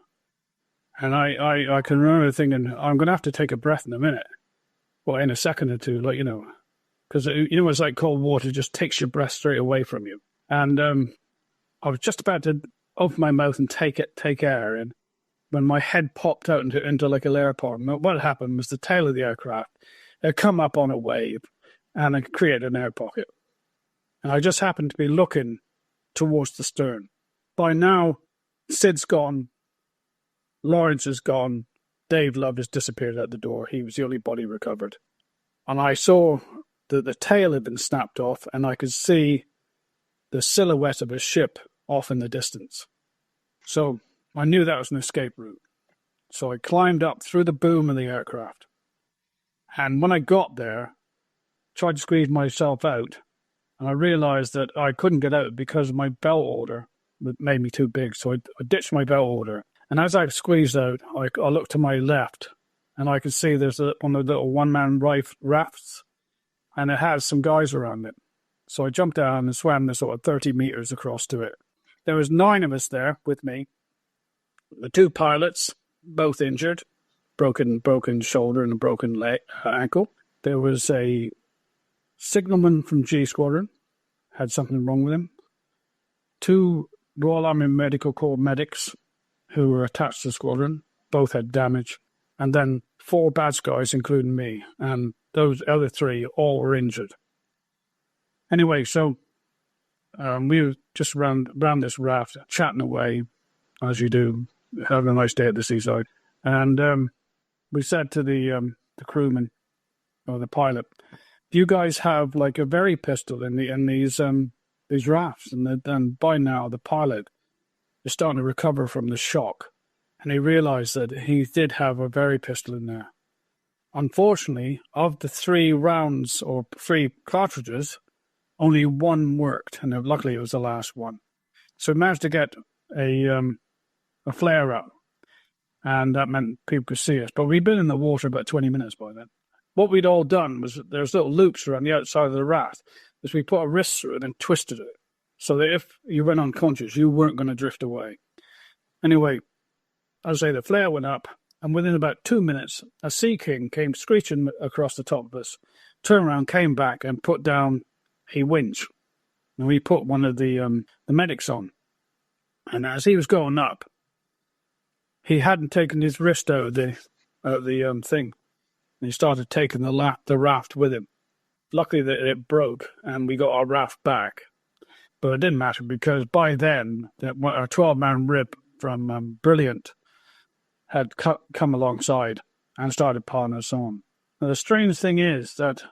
And I can remember thinking, I'm going to have to take a breath in a minute, well, in a second or two, because it's like cold water just takes your breath straight away from you. And I was just about to open my mouth and take air in when my head popped out into like a leopard. And what happened was the tail of the aircraft had come up on a wave and it created an air pocket. And I just happened to be looking towards the stern. By now, Sid's gone, Lawrence is gone, Dave Love has disappeared out the door. He was the only body recovered. And I saw that the tail had been snapped off, and I could see the silhouette of a ship off in the distance. So I knew that was an escape route. So I climbed up through the boom of the aircraft. And when I got there, tried to squeeze myself out, and I realized that I couldn't get out because my belt order made me too big. So I ditched my belt order. And as I squeezed out, I looked to my left, and I could see there's one of the little one-man rafts, and it has some guys around it. So I jumped down and swam the sort of 30 meters across to it. There was 9 of us there with me. The 2 pilots, both injured, broken shoulder and a broken leg, ankle. There was a signalman from D Squadron, had something wrong with him. 2 Royal Army Medical Corps medics who were attached to the squadron, both had damage. And then 4 bad guys, including me. And those other 3 all were injured. Anyway, so we were just around this raft, chatting away, as you do, having a nice day at the seaside. And we said to the crewman, or the pilot, do you guys have like a very pistol in these rafts? And then by now the pilot is starting to recover from the shock, and he realized that he did have a very pistol in there. Unfortunately, of the 3 rounds or 3 cartridges, only 1 worked, and luckily it was the last one. So we managed to get a flare up, and that meant people could see us. But we'd been in the water about 20 minutes by then. What we'd all done was there's little loops around the outside of the raft, is we put a wrist through it and twisted it, so that if you went unconscious, you weren't going to drift away. Anyway, as I say, the flare went up, and within about 2 minutes, a Sea King came screeching across the top of us, turned around, came back, and put down a winch. And we put one of the medics on. And as he was going up, he hadn't taken his wrist out of the thing. And he started taking the raft with him. Luckily that it broke, and we got our raft back. But it didn't matter, because by then, our 12-man rib from Brilliant had come alongside and started piling us on. Now, the strange thing is that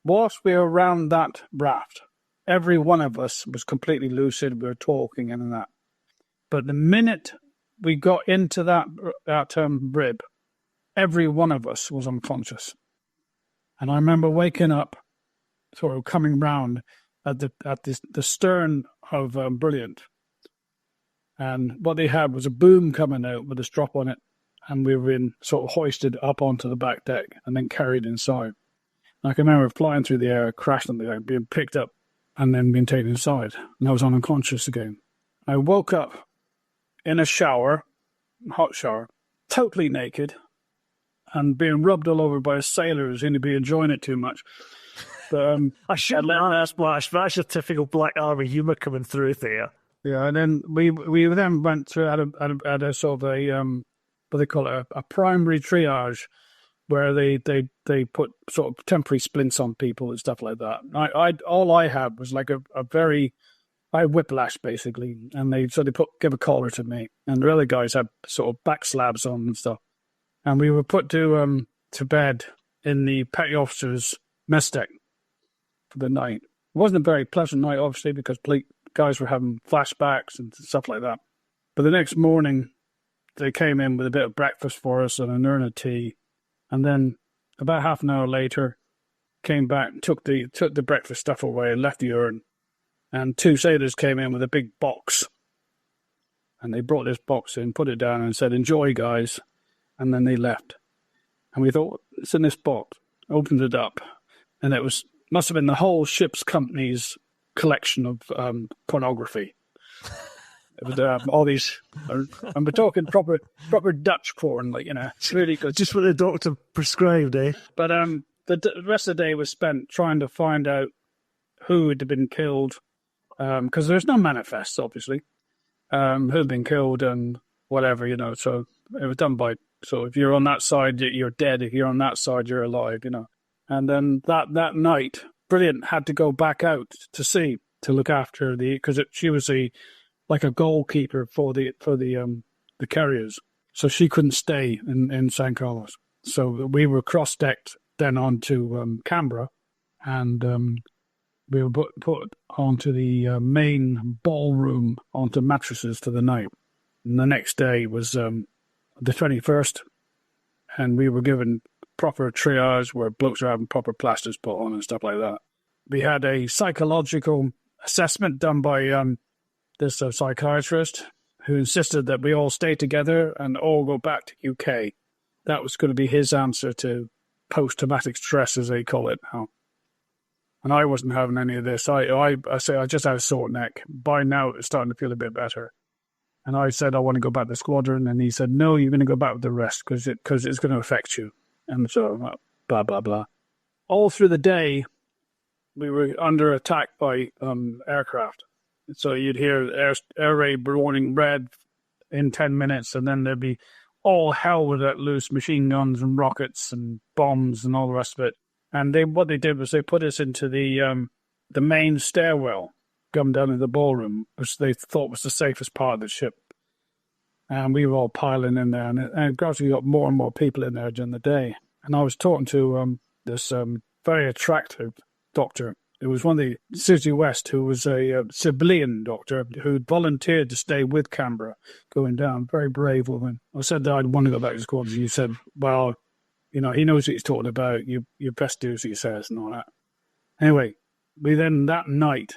whilst we were around that raft, every one of us was completely lucid. We were talking and that. But the minute we got into that rib, every one of us was unconscious. And I remember waking up, sort of coming round at the stern of Brilliant. And what they had was a boom coming out with a strop on it. And we were sort of hoisted up onto the back deck and then carried inside. And I can remember flying through the air, crashed on the deck, being picked up, and then being taken inside. And I was unconscious again. I woke up in a shower, hot shower, totally naked, and being rubbed all over by a sailor who seemed to be enjoying it too much. But I shouldn't let that splash, but that's your typical Black Army humour coming through there. Yeah, and then we then went through at a sort of a what they call it, a primary triage, where they put sort of temporary splints on people and stuff like that. All I had was like a very, I had whiplash basically, and they give a collar to me, and the other guys had sort of back slabs on and stuff, and we were put to bed in the petty officer's mess deck for the night. It wasn't a very pleasant night, obviously, because guys were having flashbacks and stuff like that. But the next morning, they came in with a bit of breakfast for us and an urn of tea. And then about half an hour later, came back, took the breakfast stuff away and left the urn. And 2 sailors came in with a big box. And they brought this box in, put it down and said, "Enjoy, guys." And then they left. And we thought, it's in this box. Opened it up. And it must have been the whole ship's company's collection of pornography. It was all these, and we're talking proper Dutch porn, like, it's really good. Just what the doctor prescribed, eh? But the rest of the day was spent trying to find out who had been killed, because there's no manifests, obviously, who had been killed and whatever, so it was done by, so if you're on that side, you're dead. If you're on that side, you're alive, And then that night, Brilliant had to go back out to sea to look after because she was like a goalkeeper for the carriers, so she couldn't stay in San Carlos. So we were cross-decked then onto Canberra, and we were put onto the main ballroom onto mattresses for the night. And the next day was the 21st, and we were given proper triage where blokes are having proper plasters put on and stuff like that. We had a psychological assessment done by this psychiatrist who insisted that we all stay together and all go back to UK. That was going to be his answer to post-traumatic stress, as they call it now. And I wasn't having any of this. I just had a sore neck. By now, it's starting to feel a bit better. And I said, I want to go back to the squadron. And he said, no, you're going to go back with the rest because it's going to affect you. And so, blah, blah, blah. All through the day, we were under attack by aircraft. So you'd hear air raid warning red in 10 minutes, and then there'd be all hell with that loose machine guns and rockets and bombs and all the rest of it. And what they did was they put us into the main stairwell, come down in the ballroom, which they thought was the safest part of the ship. And we were all piling in there, and gradually got more and more people in there during the day. And I was talking to this very attractive doctor. It was one of the Susie West, who was a civilian doctor who volunteered to stay with Canberra going down. Very brave woman. I said that I'd want to go back to the squadron. You said, well, he knows what he's talking about. You best do as he says and all that. Anyway, we then that night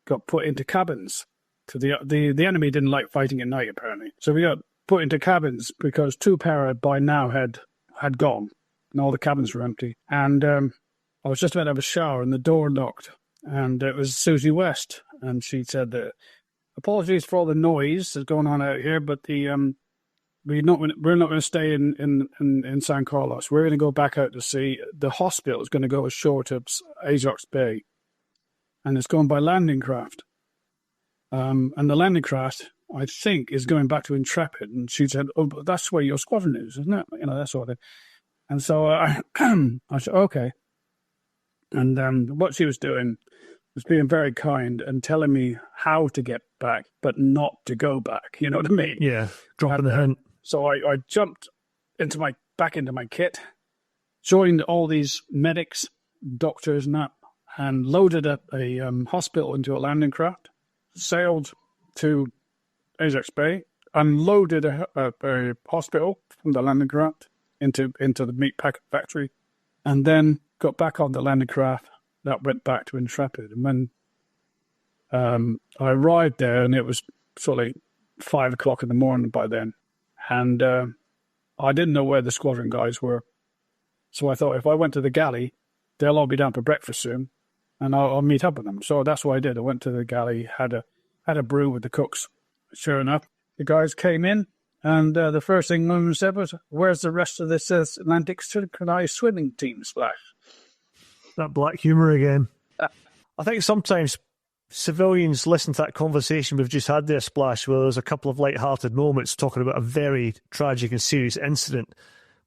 got put into cabins. So the enemy didn't like fighting at night, apparently. So we got put into cabins because 2 para by now had gone and all the cabins were empty. And I was just about to have a shower and the door knocked, and it was Susie West, and she said that apologies for all the noise that's going on out here, but we're not going to stay in San Carlos. We're going to go back out to sea. The hospital is going to go ashore to Azox Bay, and it's going by landing craft. And the landing craft, I think, is going back to Intrepid. And she said, "Oh, but that's where your squadron is, isn't it?" That sort of thing. And so I said, "Okay." And what she was doing was being very kind and telling me how to get back, but not to go back. You know what I mean? Yeah, dropping the hint. So I jumped back into my kit, joined all these medics, doctors and that, and loaded up a hospital into a landing craft, sailed to Azox Bay, unloaded a hospital from the landing craft into the meat packet factory, and then got back on the landing craft that went back to Intrepid. And when I arrived there, and it was sort of like 5 o'clock in the morning by then, and I didn't know where the squadron guys were. So I thought if I went to the galley, they'll all be down for breakfast soon, and I'll meet up with them. So that's what I did. I went to the galley, had a brew with the cooks. Sure enough, the guys came in, and the first thing one of them said was, "Where's the rest of this Atlantic synchronized swimming team, Splash?" That black humour again. I think sometimes civilians listen to that conversation we've just had there, Splash, where there's a couple of light-hearted moments talking about a very tragic and serious incident.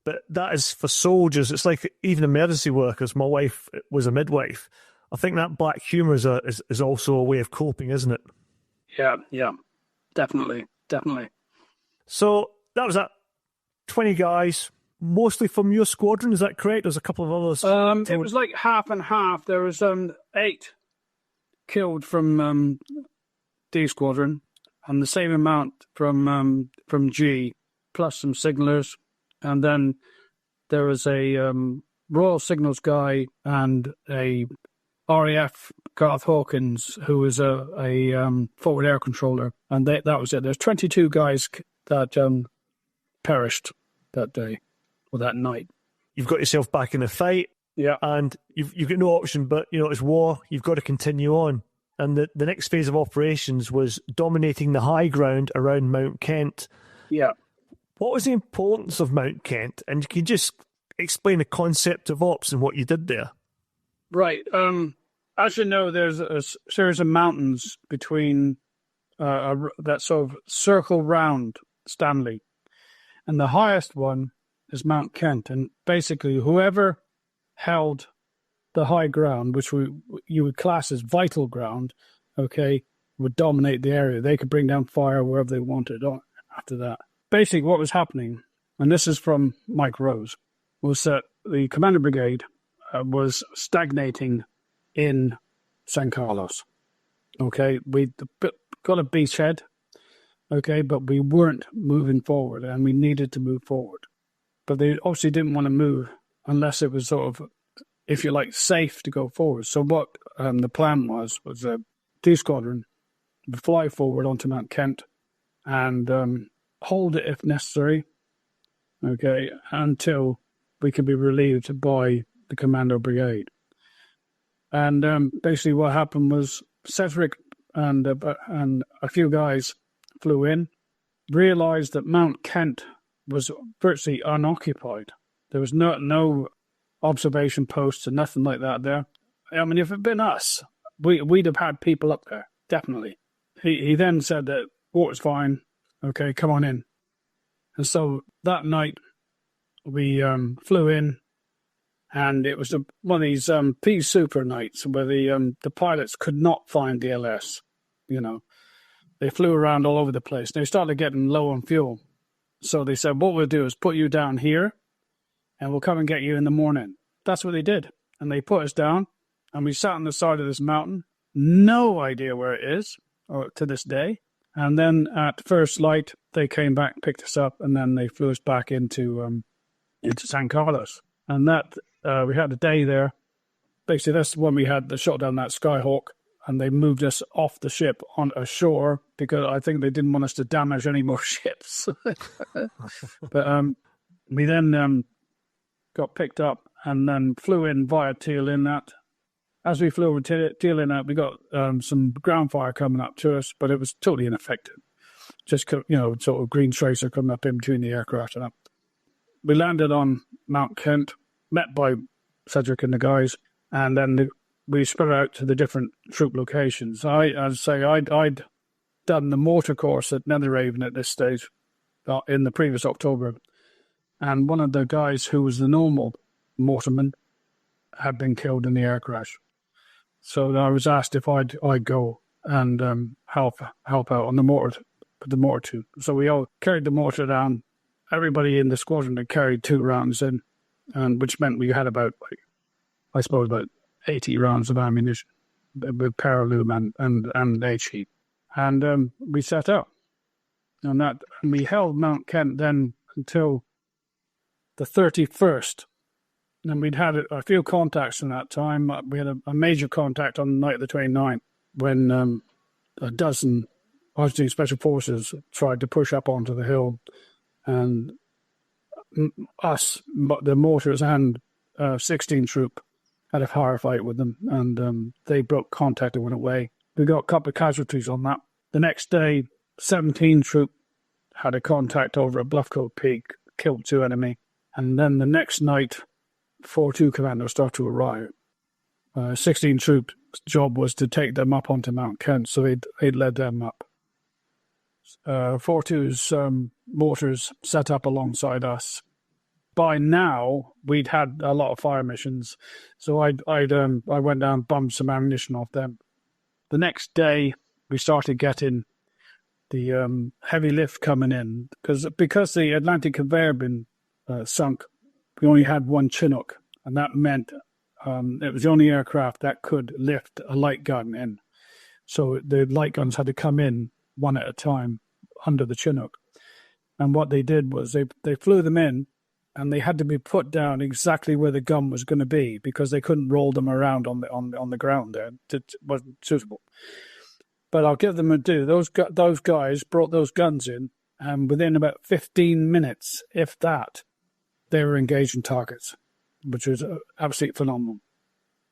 But that is for soldiers. It's like even emergency workers. My wife was a midwife. I think that black humour is also a way of coping, isn't it? Yeah, definitely. So that was that. 20 guys, mostly from your squadron, is that correct? There's a couple of others. It was like half and half. There was 8 killed from D Squadron, and the same amount from G, plus some signalers, and then there was a Royal Signals guy and a RAF Garth Hawkins, who was a forward air controller, and that was it. There's 22 guys that perished that day or that night. You've got yourself back in the fight, yeah, and you've got no option but, it's war. You've got to continue on. And the next phase of operations was dominating the high ground around Mount Kent. Yeah. What was the importance of Mount Kent? And can you just explain the concept of ops and what you did there? Right. As you know, there's a series of mountains between that sort of circle round Stanley. And the highest one is Mount Kent. And basically, whoever held the high ground, which you would class as vital ground, okay, would dominate the area. They could bring down fire wherever they wanted after that. Basically, what was happening, and this is from Mike Rose, was that the Commander Brigade was stagnating in San Carlos. Okay, we got a beachhead, okay, but we weren't moving forward, and we needed to move forward. But they obviously didn't want to move unless it was sort of, if you like, safe to go forward. So what the plan was a D Squadron would fly forward onto Mount Kent and hold it if necessary, okay, until we could be relieved by the Commando Brigade. And basically what happened was Cedric and a few guys flew in, realised that Mount Kent was virtually unoccupied. There was no observation posts and nothing like that there. I mean, if it had been us, we'd have had people up there, definitely. He then said that water's fine, okay, come on in. And so that night we flew in, and it was one of these pea super nights where the pilots could not find the LS. You know, they flew around all over the place. They started getting low on fuel. So they said, what we'll do is put you down here, and we'll come and get you in the morning. That's what they did. And they put us down, and we sat on the side of this mountain. No idea where it is, or to this day. And then at first light, they came back, picked us up, and then they flew us back into San Carlos. And that we had a day there. Basically, that's when we had the shot down that Skyhawk, and they moved us off the ship on ashore because I think they didn't want us to damage any more ships. But we then got picked up and then flew in via Teal Inlet. As we flew over Teal Inlet, we got some ground fire coming up to us, but it was totally ineffective. Just, sort of green tracer coming up in between the aircraft and up. We landed on Mount Kent, met by Cedric and the guys, and then we spread out to the different troop locations. I'd done the mortar course at Netheravon at this stage in the previous October, and one of the guys who was the normal mortarman had been killed in the air crash. So I was asked if I'd go and help out on the mortar tube. So we all carried the mortar down. Everybody in the squadron had carried 2 rounds in, and which meant we had about 80 rounds of ammunition with Paraloom and HE. And we set out. And we held Mount Kent then until the 31st. And we'd had a few contacts in that time. We had a major contact on the night of the 29th when a dozen Argentine Special Forces tried to push up onto the hill. And us, the mortars and 16 troop, had a firefight with them. And they broke contact and went away. We got a couple of casualties on that. The next day, 17 troop had a contact over at Bluffcoat Peak, killed 2 enemy. And then the next night, 4-2 commandos start to arrive. 16 troops' job was to take them up onto Mount Kent, so they'd led them up. 4-2's mortars set up alongside us. By now, we'd had a lot of fire missions, so I went down, bummed some ammunition off them. The next day, we started getting the heavy lift coming in because the Atlantic conveyor had been sunk. We only had 1 Chinook, and that meant it was the only aircraft that could lift a light gun in. So the light guns had to come in one at a time under the Chinook. And what they did was they flew them in, and they had to be put down exactly where the gun was going to be because they couldn't roll them around on the ground there. It wasn't suitable. But I'll give them a do. Those guys brought those guns in, and within about 15 minutes, if that, they were engaging targets, which was absolutely phenomenal.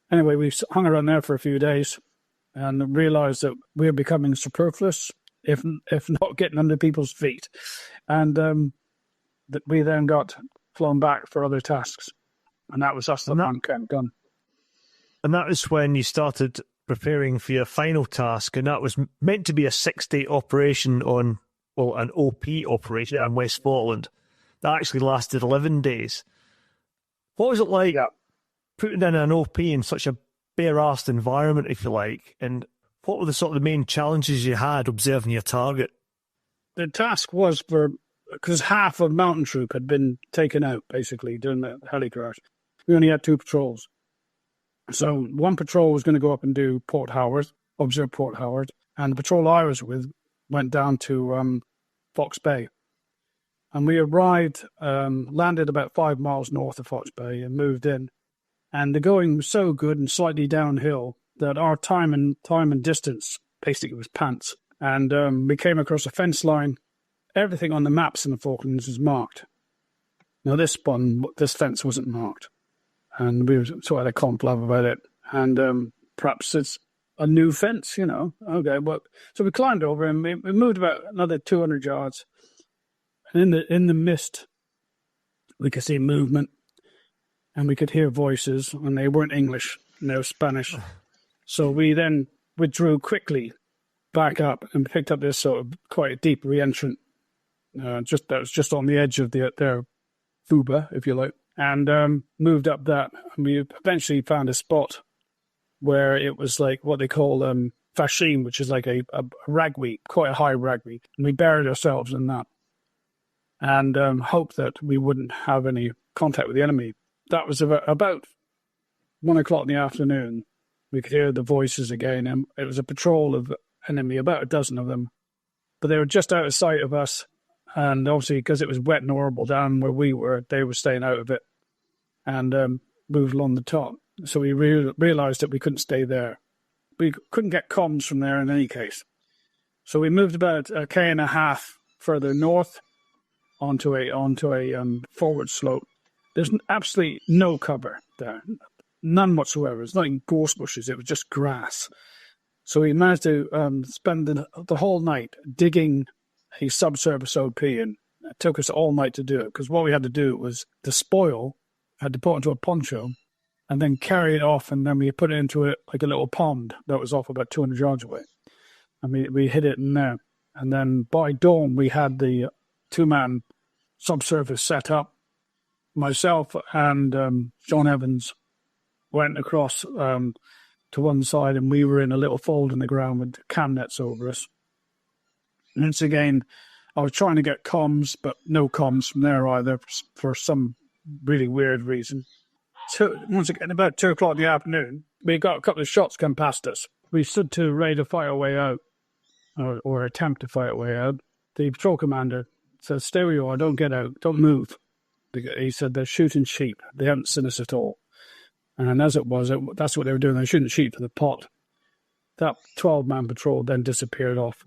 Anyway, we hung around there for a few days and realised that we were becoming superfluous, if not getting under people's feet. And that we then got flown back for other tasks. And that was us, the Mount Kent gun. And that was when you started preparing for your final task, and that was meant to be a 6-day operation an OP operation in West Falkland. That actually lasted 11 days. What was it like putting in an OP in such a bare-arsed environment, if you like? And what were the sort of the main challenges you had observing your target? The task was because half of Mountain Troop had been taken out, basically, during the heli crash. We only had 2 patrols. So 1 patrol was going to go up and do Port Howard, observe Port Howard. And the patrol I was with went down to Fox Bay. And we arrived, landed about 5 miles north of Fox Bay and moved in. And the going was so good and slightly downhill that our time and distance basically was pants. And we came across a fence line. Everything on the maps in the Falklands is marked. Now this fence wasn't marked. And we were sort of had a conflab about it. And perhaps it's a new fence, you know. Okay, well, so we climbed over and we moved about another 200 yards. And in the mist, we could see movement. And we could hear voices, and they weren't English, they were Spanish. So we then withdrew quickly back up and picked up this sort of quite a deep re-entrant. That was just on the edge of their fuba, if you like, and moved up that. And we eventually found a spot where it was like what they call fascine, which is like a ragweed, quite a high ragweed. And we buried ourselves in that and hoped that we wouldn't have any contact with the enemy. That was about 1 o'clock in the afternoon. We could hear the voices again, and it was a patrol of enemy, about a dozen of them. But they were just out of sight of us, and obviously because it was wet and horrible down where we were, they were staying out of it and moved along the top. So we realised that we couldn't stay there. We couldn't get comms from there in any case. So we moved about a K and a half further north onto a forward slope. There's absolutely no cover there, none whatsoever. It's not even gorse bushes, it was just grass. So we managed to spend the whole night digging a subsurface OP, and it took us all night to do it, because what we had to do was the spoil, had to put into a poncho, and then carry it off, and then we put it into like a little pond that was off about 200 yards away. And we hid it in there. And then by dawn, we had the two-man subsurface set up. Myself and John Evans went across to one side, and we were in a little fold in the ground with cam nets over us. And once again, I was trying to get comms, but no comms from there either for some really weird reason. So once again, about 2 o'clock in the afternoon, we got a couple of shots come past us. We stood to ready to fight our way out, or attempt to fight our way out. The patrol commander said, "Stay where you are, don't get out, don't move." He said, "They're shooting sheep. They haven't seen us at all." And as it was, that's what they were doing. They were shooting sheep for the pot. That 12-man patrol then disappeared off.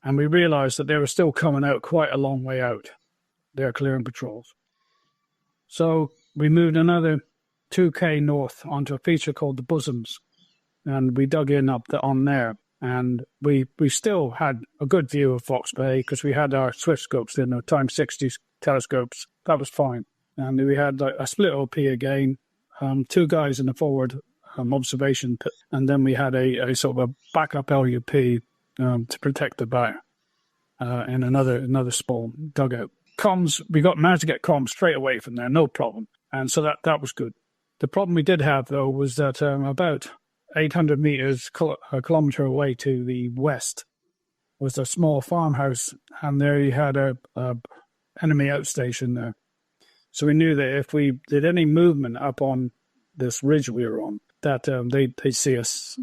And we realised that they were still coming out quite a long way out. They were clearing patrols. So we moved another 2K north onto a feature called the Bosoms. And we dug in on there. And we still had a good view of Fox Bay because we had our Swift scopes in, our Time 60 telescopes. That was fine. And we had a split OP again, two guys in the forward observation pit, and then we had a sort of a backup LUP to protect the back in another small dugout. Comms, we managed to get comms straight away from there, no problem. And so that was good. The problem we did have, though, was that about 800 meters, a kilometer away to the west, was a small farmhouse, and there you had a enemy outstation there. So we knew that if we did any movement up on this ridge we were on, that they'd see us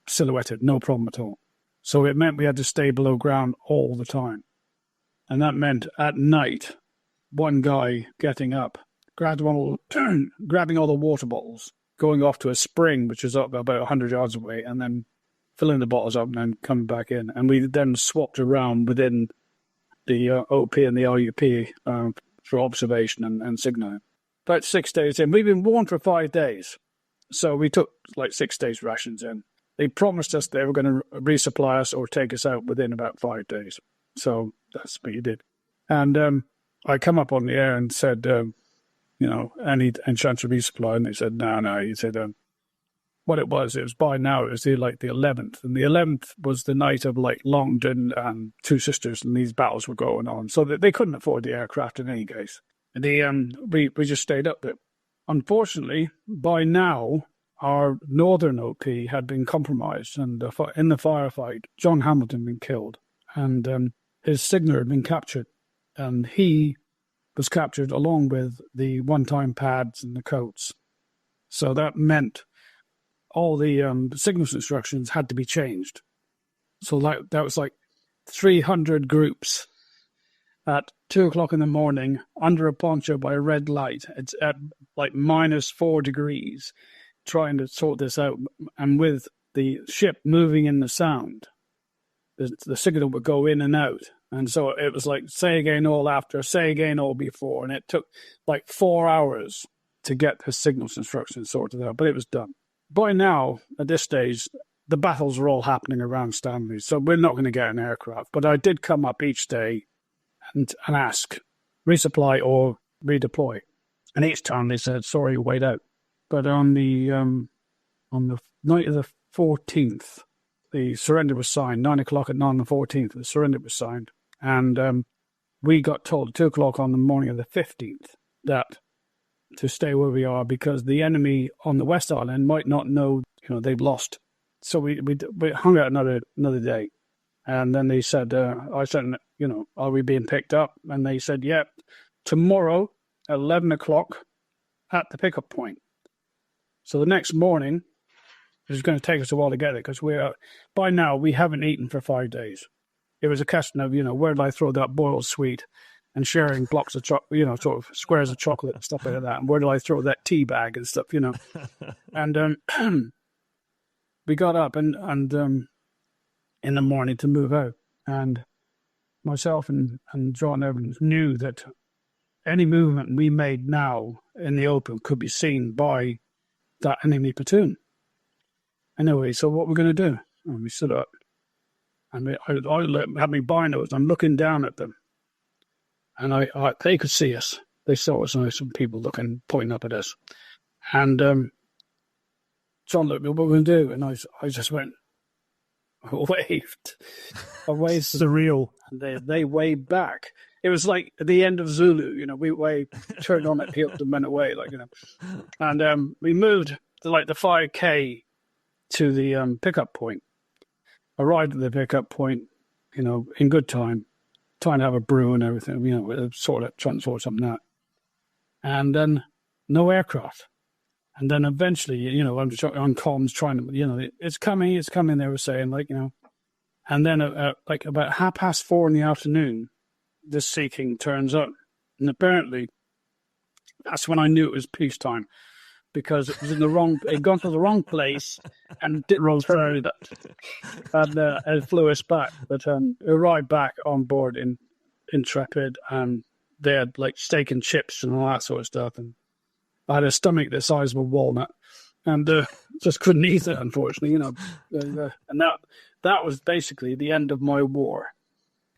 silhouetted, no problem at all. So it meant we had to stay below ground all the time. And that meant at night, one guy getting up, grabbing all the water bottles, going off to a spring, which is up about 100 yards away, and then filling the bottles up and then coming back in. And we then swapped around within the OP and the LUP for observation and signaling. About 6 days in. We've been warned for 5 days. So we took like 6 days rations in. They promised us they were going to resupply us or take us out within about 5 days. So that's what you did. And I come up on the air and said, any chance of resupply? And they said, no. He said, what it was by now, it was the 11th. And the 11th was the night of like Longdon and Two Sisters, and these battles were going on. So they couldn't afford the aircraft in any case. And we just stayed up there. Unfortunately, by now, our northern OP had been compromised, and in the firefight, John Hamilton had been killed, and his signaler had been captured, and he was captured along with the one-time pads and the coats. So that meant all the signals instructions had to be changed. So that was like 300 groups at 2 o'clock in the morning under a poncho by a red light. It's at like -4 degrees, trying to sort this out. And with the ship moving in the sound, the signal would go in and out. And so it was like, say again all after, say again all before. And it took like 4 hours to get the signals instructions sorted out, but it was done. By now, at this stage, the battles are all happening around Stanley, so we're not going to get an aircraft. But I did come up each day and ask, resupply or redeploy. And each time they said, sorry, wait out. But on the night of the 14th, the surrender was signed. 9 o'clock at night on the 14th, the surrender was signed. And we got told at 2 o'clock on the morning of the 15th that to stay where we are because the enemy on the West Island might not know, they've lost. So we hung out another day. And then they said, I said, are we being picked up? And they said, yeah, tomorrow at 11 o'clock at the pickup point. So the next morning, it's going to take us a while to get it because by now we haven't eaten for 5 days. It was a question of, where did I throw that boiled sweet and sharing blocks of chocolate, sort of squares of chocolate and stuff like that. And where did I throw that tea bag and stuff, And we got up and in the morning to move out. And myself and John Evans knew that any movement we made now in the open could be seen by that enemy platoon. Anyway, so what we're going to do? And we stood up. And I had my binos. I'm looking down at them. And they could see us. They saw us, and some people pointing up at us. And John looked at me, what are we going to do? And I just went, waved. I waved. Surreal. And they waved back. It was like at the end of Zulu, we waved, turned on it, peeled the men away, And we moved to like the 5K to the pickup point. Arrived at the pickup point, in good time, trying to have a brew and everything, trying to sort something out. And then no aircraft. And then eventually, I'm on comms trying to, it's coming, they were saying, And then about 4:30 in the afternoon, this Sea King turns up. And apparently, that's when I knew it was peacetime. Because it was it had gone to the wrong place and didn't turn and flew us back. But arrived back on board in Intrepid, and they had steak and chips and all that sort of stuff. And I had a stomach the size of a walnut, and just couldn't eat it, unfortunately. And that was basically the end of my war.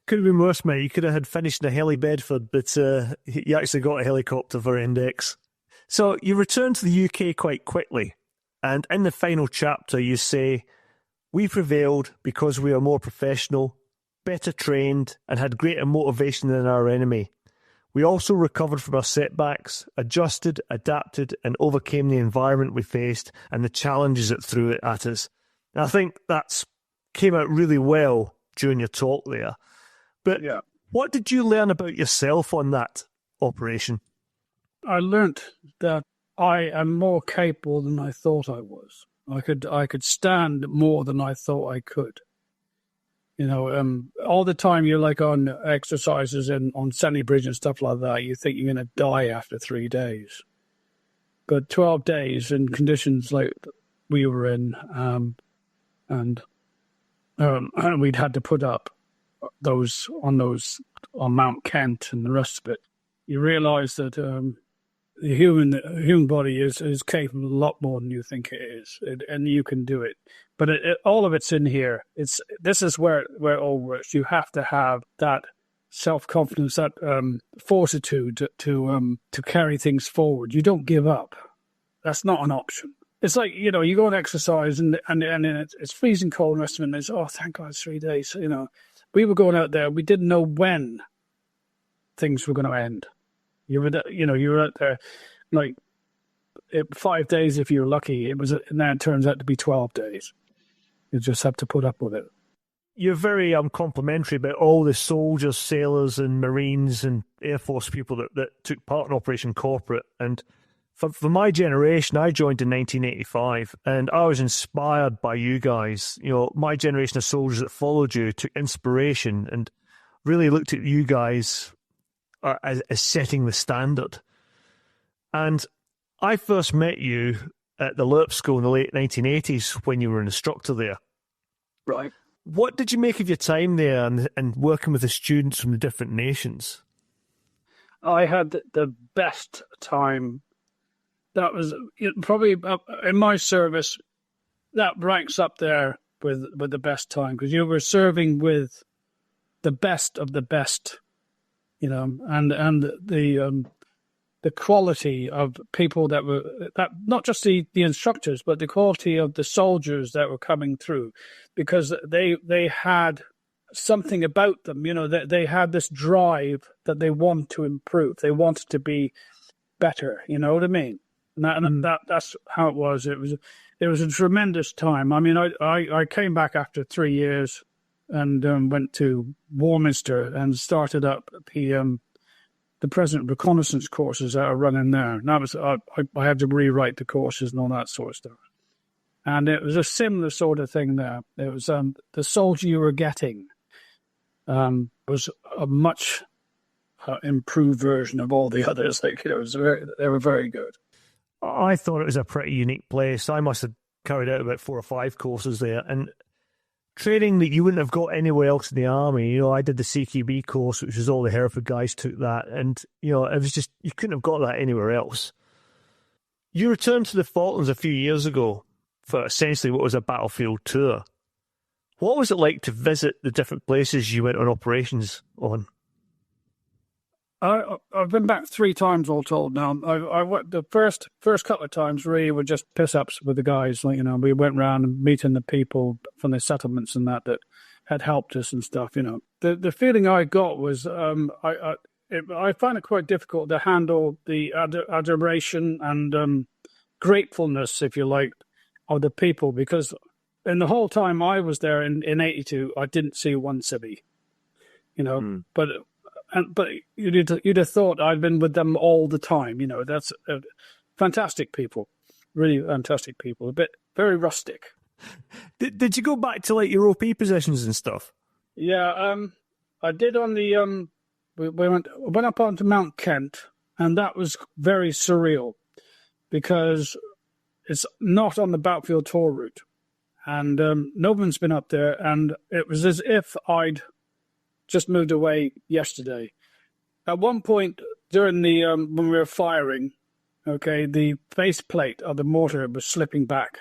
Could have been worse, mate. You could have had finished in a heli Bedford, but you actually got a helicopter for index. So you returned to the UK quite quickly, and in the final chapter you say, we prevailed because we are more professional, better trained, and had greater motivation than our enemy. We also recovered from our setbacks, adjusted, adapted, and overcame the environment we faced and the challenges it threw at us. And I think that's came out really well during your talk there. But yeah. What did you learn about yourself on that operation? I learnt that I am more capable than I thought I was. I could stand more than I thought I could. All the time you're on exercises and on Sandy Bridge and stuff like that, you think you're going to die after 3 days. But 12 days in conditions like we were in, and we'd had to put up on Mount Kent and the rest of it. You realise that the human body is capable of a lot more than you think it is, and you can do it. But all of it's in here. This is where it all works. You have to have that self-confidence, that fortitude to carry things forward. You don't give up. That's not an option. It's like, you go and exercise and it's freezing cold and the rest of it, and it's, oh, thank God it's 3 days. We were going out there. We didn't know when things were going to end. You were out there 5 days if you're lucky. And then it turns out to be 12 days. You just have to put up with it. You're very complimentary about all the soldiers, sailors, and Marines and Air Force people that took part in Operation Corporate. And for my generation, I joined in 1985, and I was inspired by you guys. My generation of soldiers that followed you took inspiration and really looked at you guys as setting the standard. And I first met you at the LERP school in the late 1980s when you were an instructor there. Right. What did you make of your time there and working with the students from the different nations? I had the best time. That was probably in my service, that ranks up there with the best time, because you were serving with the best of the best, and the quality of people that not just the instructors, but the quality of the soldiers that were coming through, because they had something about them, they had this drive that they want to improve. They wanted to be better, you know what I mean? And that's how it was. It was a tremendous time. I mean, I came back after 3 years and went to Warminster and started up the present reconnaissance courses that are running there. And that was I had to rewrite the courses and all that sort of stuff. And it was a similar sort of thing there. It was the soldier you were getting was a much improved version of all the others. They were very good. I thought it was a pretty unique place. I must have carried out about 4 or 5 courses there, and training that you wouldn't have got anywhere else in the army. I did the CQB course, which was all the Hereford guys took that, and it was just, you couldn't have got that anywhere else. You returned to the Falklands a few years ago for essentially what was a battlefield tour. What was it like to visit the different places you went on operations on? I've been back 3 times all told now. I went the first couple of times really were just piss ups with the guys. Like, we went around and meeting the people from the settlements and that had helped us and stuff. The feeling I got was I find it quite difficult to handle the adoration and gratefulness, if you like, of the people, because in the whole time I was there in 82, I didn't see one civvy. But you'd have thought I'd been with them all the time. That's fantastic people, really fantastic people. A bit very rustic. Did you go back to like your OP positions and stuff? Yeah, I did on the we went up onto Mount Kent, and that was very surreal because it's not on the battlefield tour route, and no one's been up there, and it was as if I'd just moved away yesterday. At one point during the when we were firing, the base plate of the mortar was slipping back,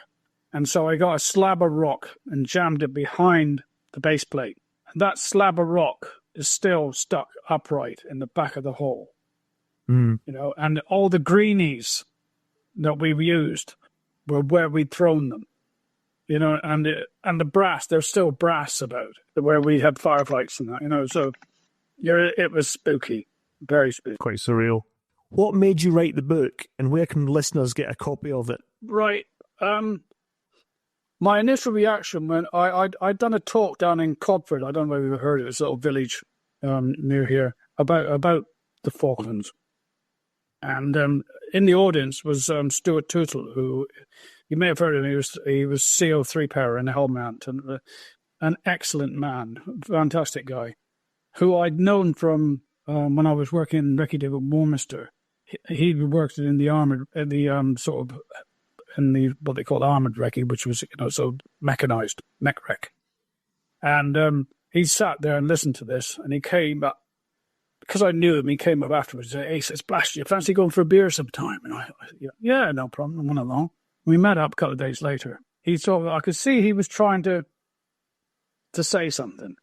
and so I got a slab of rock and jammed it behind the base plate. And that slab of rock is still stuck upright in the back of the hole. And all the greenies that we've used were where we'd thrown them. And the brass, there's still brass about where we had firefights and that, so it was spooky, very spooky. Quite surreal. What made you write the book, and where can listeners get a copy of it? Right. My initial reaction when I'd done a talk down in Codford, I don't know if you've heard of it, it's a little village near here, about the Falklands. And in the audience was Stuart Tootle, who you may have heard of him. He was CO3 power in the Helmand, and an excellent man, fantastic guy, who I'd known from when I was working in Recce with Warminster. He worked in the armored, in the what they called armored Recce, which was so mechanized mech rec. And he sat there and listened to this, and he came up. Because I knew him, he came up afterwards and said, "Hey, it's Blash, you fancy going for a beer sometime?" And I yeah, no problem. I went along. We met up a couple of days later. I could see he was trying to say something.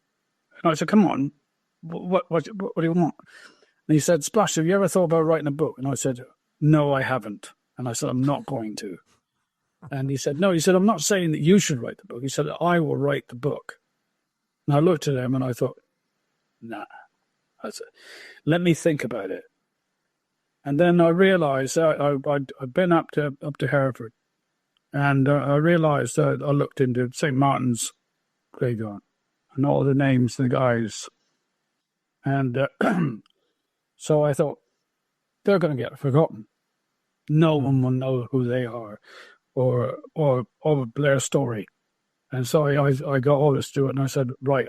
And I said, "Come on, what do you want?" And he said, "Splash, have you ever thought about writing a book?" And I said, "No, I haven't." And I said, "I'm not going to." And he said, "No," he said, "I'm not saying that you should write the book." He said, "I will write the book." And I looked at him and I thought, nah. I said, "Let me think about it." And then I realised I'd been up to Hereford, and I realised that I looked into St. Martin's graveyard and all the names of the guys, and so I thought they're going to get forgotten. No one will know who they are, or their story. And so I got all this to it, and I said, right,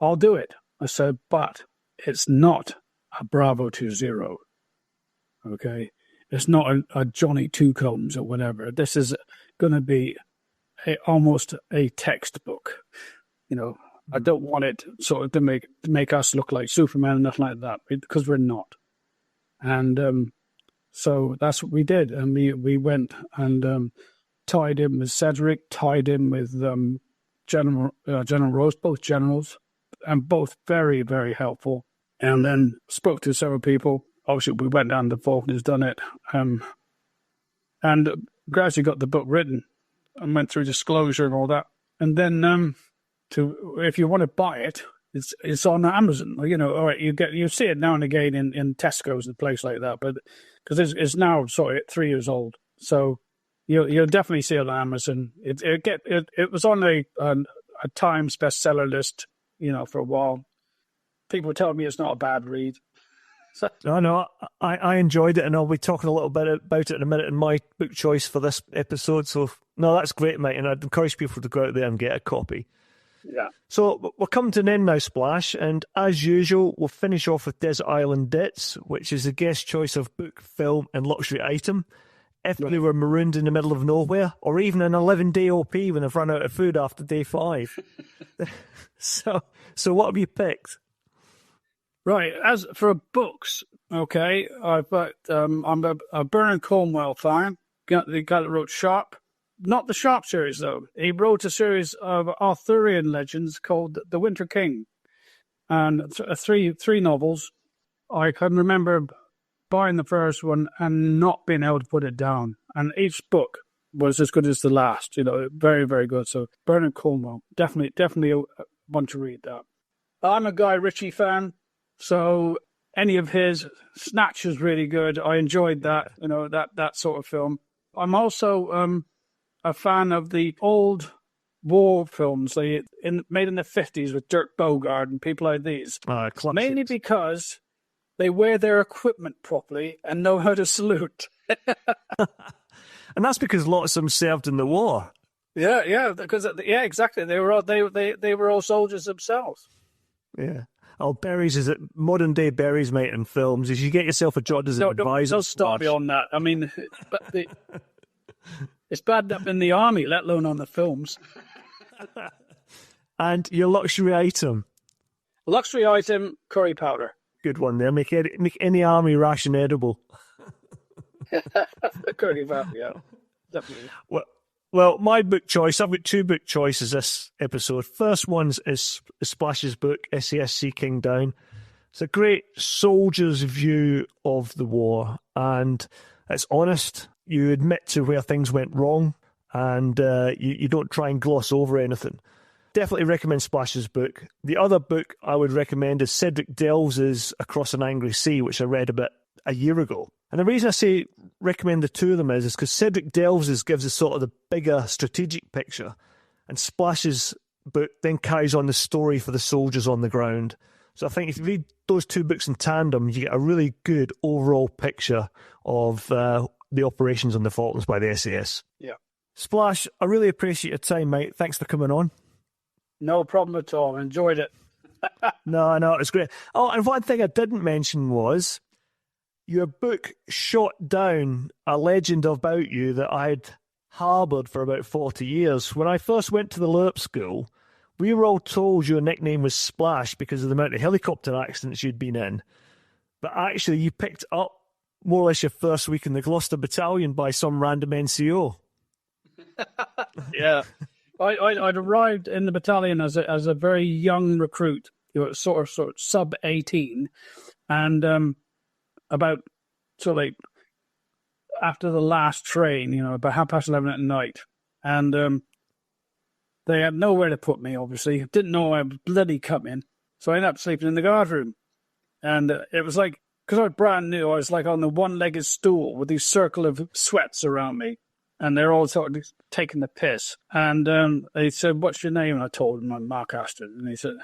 I'll do it. I said, but it's not a Bravo 20. Okay, it's not a Johnny Two Combs or whatever. This is going to be almost a textbook. I don't want it sort of to make us look like Superman and nothing like that, because we're not. And so that's what we did, and we went and tied in with Cedric, tied in with General Rose, both generals, and both very, very helpful. And then spoke to several people. Obviously, we went down to Falklands, done it, and gradually got the book written and went through disclosure and all that. And then if you want to buy it, it's on Amazon. All right, you see it now and again in Tesco's and place like that, but because it's now sort of 3 years old, so you'll definitely see it on Amazon. It was on a Times bestseller list, for a while. People tell me it's not a bad read. So, No, I enjoyed it, and I'll be talking a little bit about it in a minute in my book choice for this episode. So, no, that's great, mate, and I'd encourage people to go out there and get a copy. Yeah. So we're coming to an end now, Splash, and as usual, we'll finish off with Desert Island Dits, which is a guest choice of book, film, and luxury item. If they were marooned in the middle of nowhere, or even an 11-day OP when they've run out of food after day 5. So what have you picked? Right, as for books, okay, I'm a Bernard Cornwell fan. The guy that wrote Sharp. Not the Sharp series, though. He wrote a series of Arthurian legends called The Winter King. And three novels. I can remember buying the first one and not being able to put it down. And each book was as good as the last. Very, very good. So Bernard Cornwell, definitely want to read that. I'm a Guy Ritchie fan, so any of his Snatch is really good. I enjoyed that, that sort of film. I'm also a fan of the old war films made in the 50s with Dirk Bogarde and people like these. Mainly because they wear their equipment properly and know how to salute. And that's because lots of them served in the war. Yeah, exactly. They were all soldiers themselves. Yeah. Oh, Berries is it? Modern day Berries, mate, in films. Is you get yourself a job as an advisor. Don't stop me on that. I mean, it's bad enough in the army, let alone on the films. And your luxury item? Luxury item, curry powder. Good one there. Make any army ration edible. Curry powder, yeah. Definitely. Well, my book choice, I've got 2 book choices this episode. First one is Splash's book, SAS Sea King Down. It's a great soldier's view of the war, and it's honest. You admit to where things went wrong, and you don't try and gloss over anything. Definitely recommend Splash's book. The other book I would recommend is Cedric Delves's Across an Angry Sea, which I read about a year ago. And the reason I say recommend the 2 of them is because Cedric Delves's gives us sort of the bigger strategic picture, and Splash's book then carries on the story for the soldiers on the ground. So I think if you read those 2 books in tandem, you get a really good overall picture of the operations on the Falklands by the SAS. Yeah. Splash, I really appreciate your time, mate. Thanks for coming on. No problem at all. Enjoyed it. No, it was great. Oh, and one thing I didn't mention was your book shot down a legend about you that I had harboured for about 40 years. When I first went to the LERP school, we were all told your nickname was Splash because of the amount of helicopter accidents you'd been in. But actually, you picked up more or less your first week in the Gloucester Battalion by some random NCO. Yeah. I'd arrived in the battalion as a very young recruit, sort of sub 18, and about after the last train, about 11:30 at night, and they had nowhere to put me. Obviously, didn't know I was bloody coming, so I ended up sleeping in the guard room, and it was like because I was brand new, I was like on the one-legged stool with these circle of sweats around me. And they're all sort of taking the piss. And they said, "What's your name?" And I told them, "I'm Mark Aston." And they said,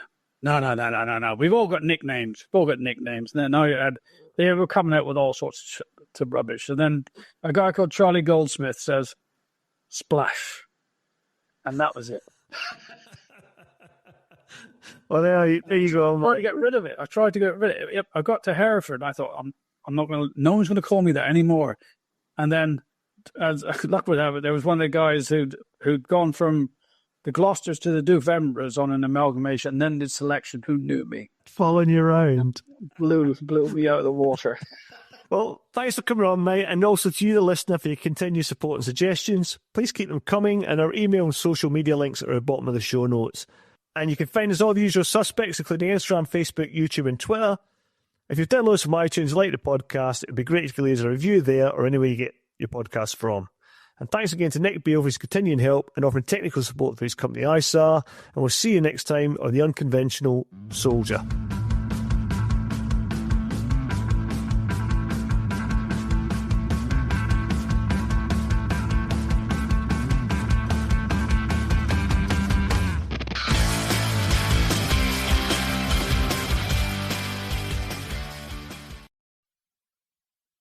No. We've all got nicknames. And then they were coming out with all sorts of rubbish. And then a guy called Charlie Goldsmith says, "Splash." And that was it. Well, there you go. I tried to get rid of it. Yep, I got to Hereford. And I thought, I'm not going to. No one's going to call me that anymore. And then, as luck would have it, there was one of the guys who'd gone from the Gloucesters to the Duke of Edinburghs on an amalgamation, and then did selection. Who knew me? Following you around. Blew me out of the water. Well, thanks for coming on, mate, and also to you, the listener, for your continued support and suggestions. Please keep them coming, and our email and social media links are at the bottom of the show notes. And you can find us all the usual suspects, including Instagram, Facebook, YouTube, and Twitter. If you've downloaded us from iTunes and like the podcast, it would be great if you leave us a review there or anywhere you get your podcast from. And thanks again to Nick Beale for his continuing help and offering technical support for his company ISAR. And we'll see you next time on The Unconventional Soldier.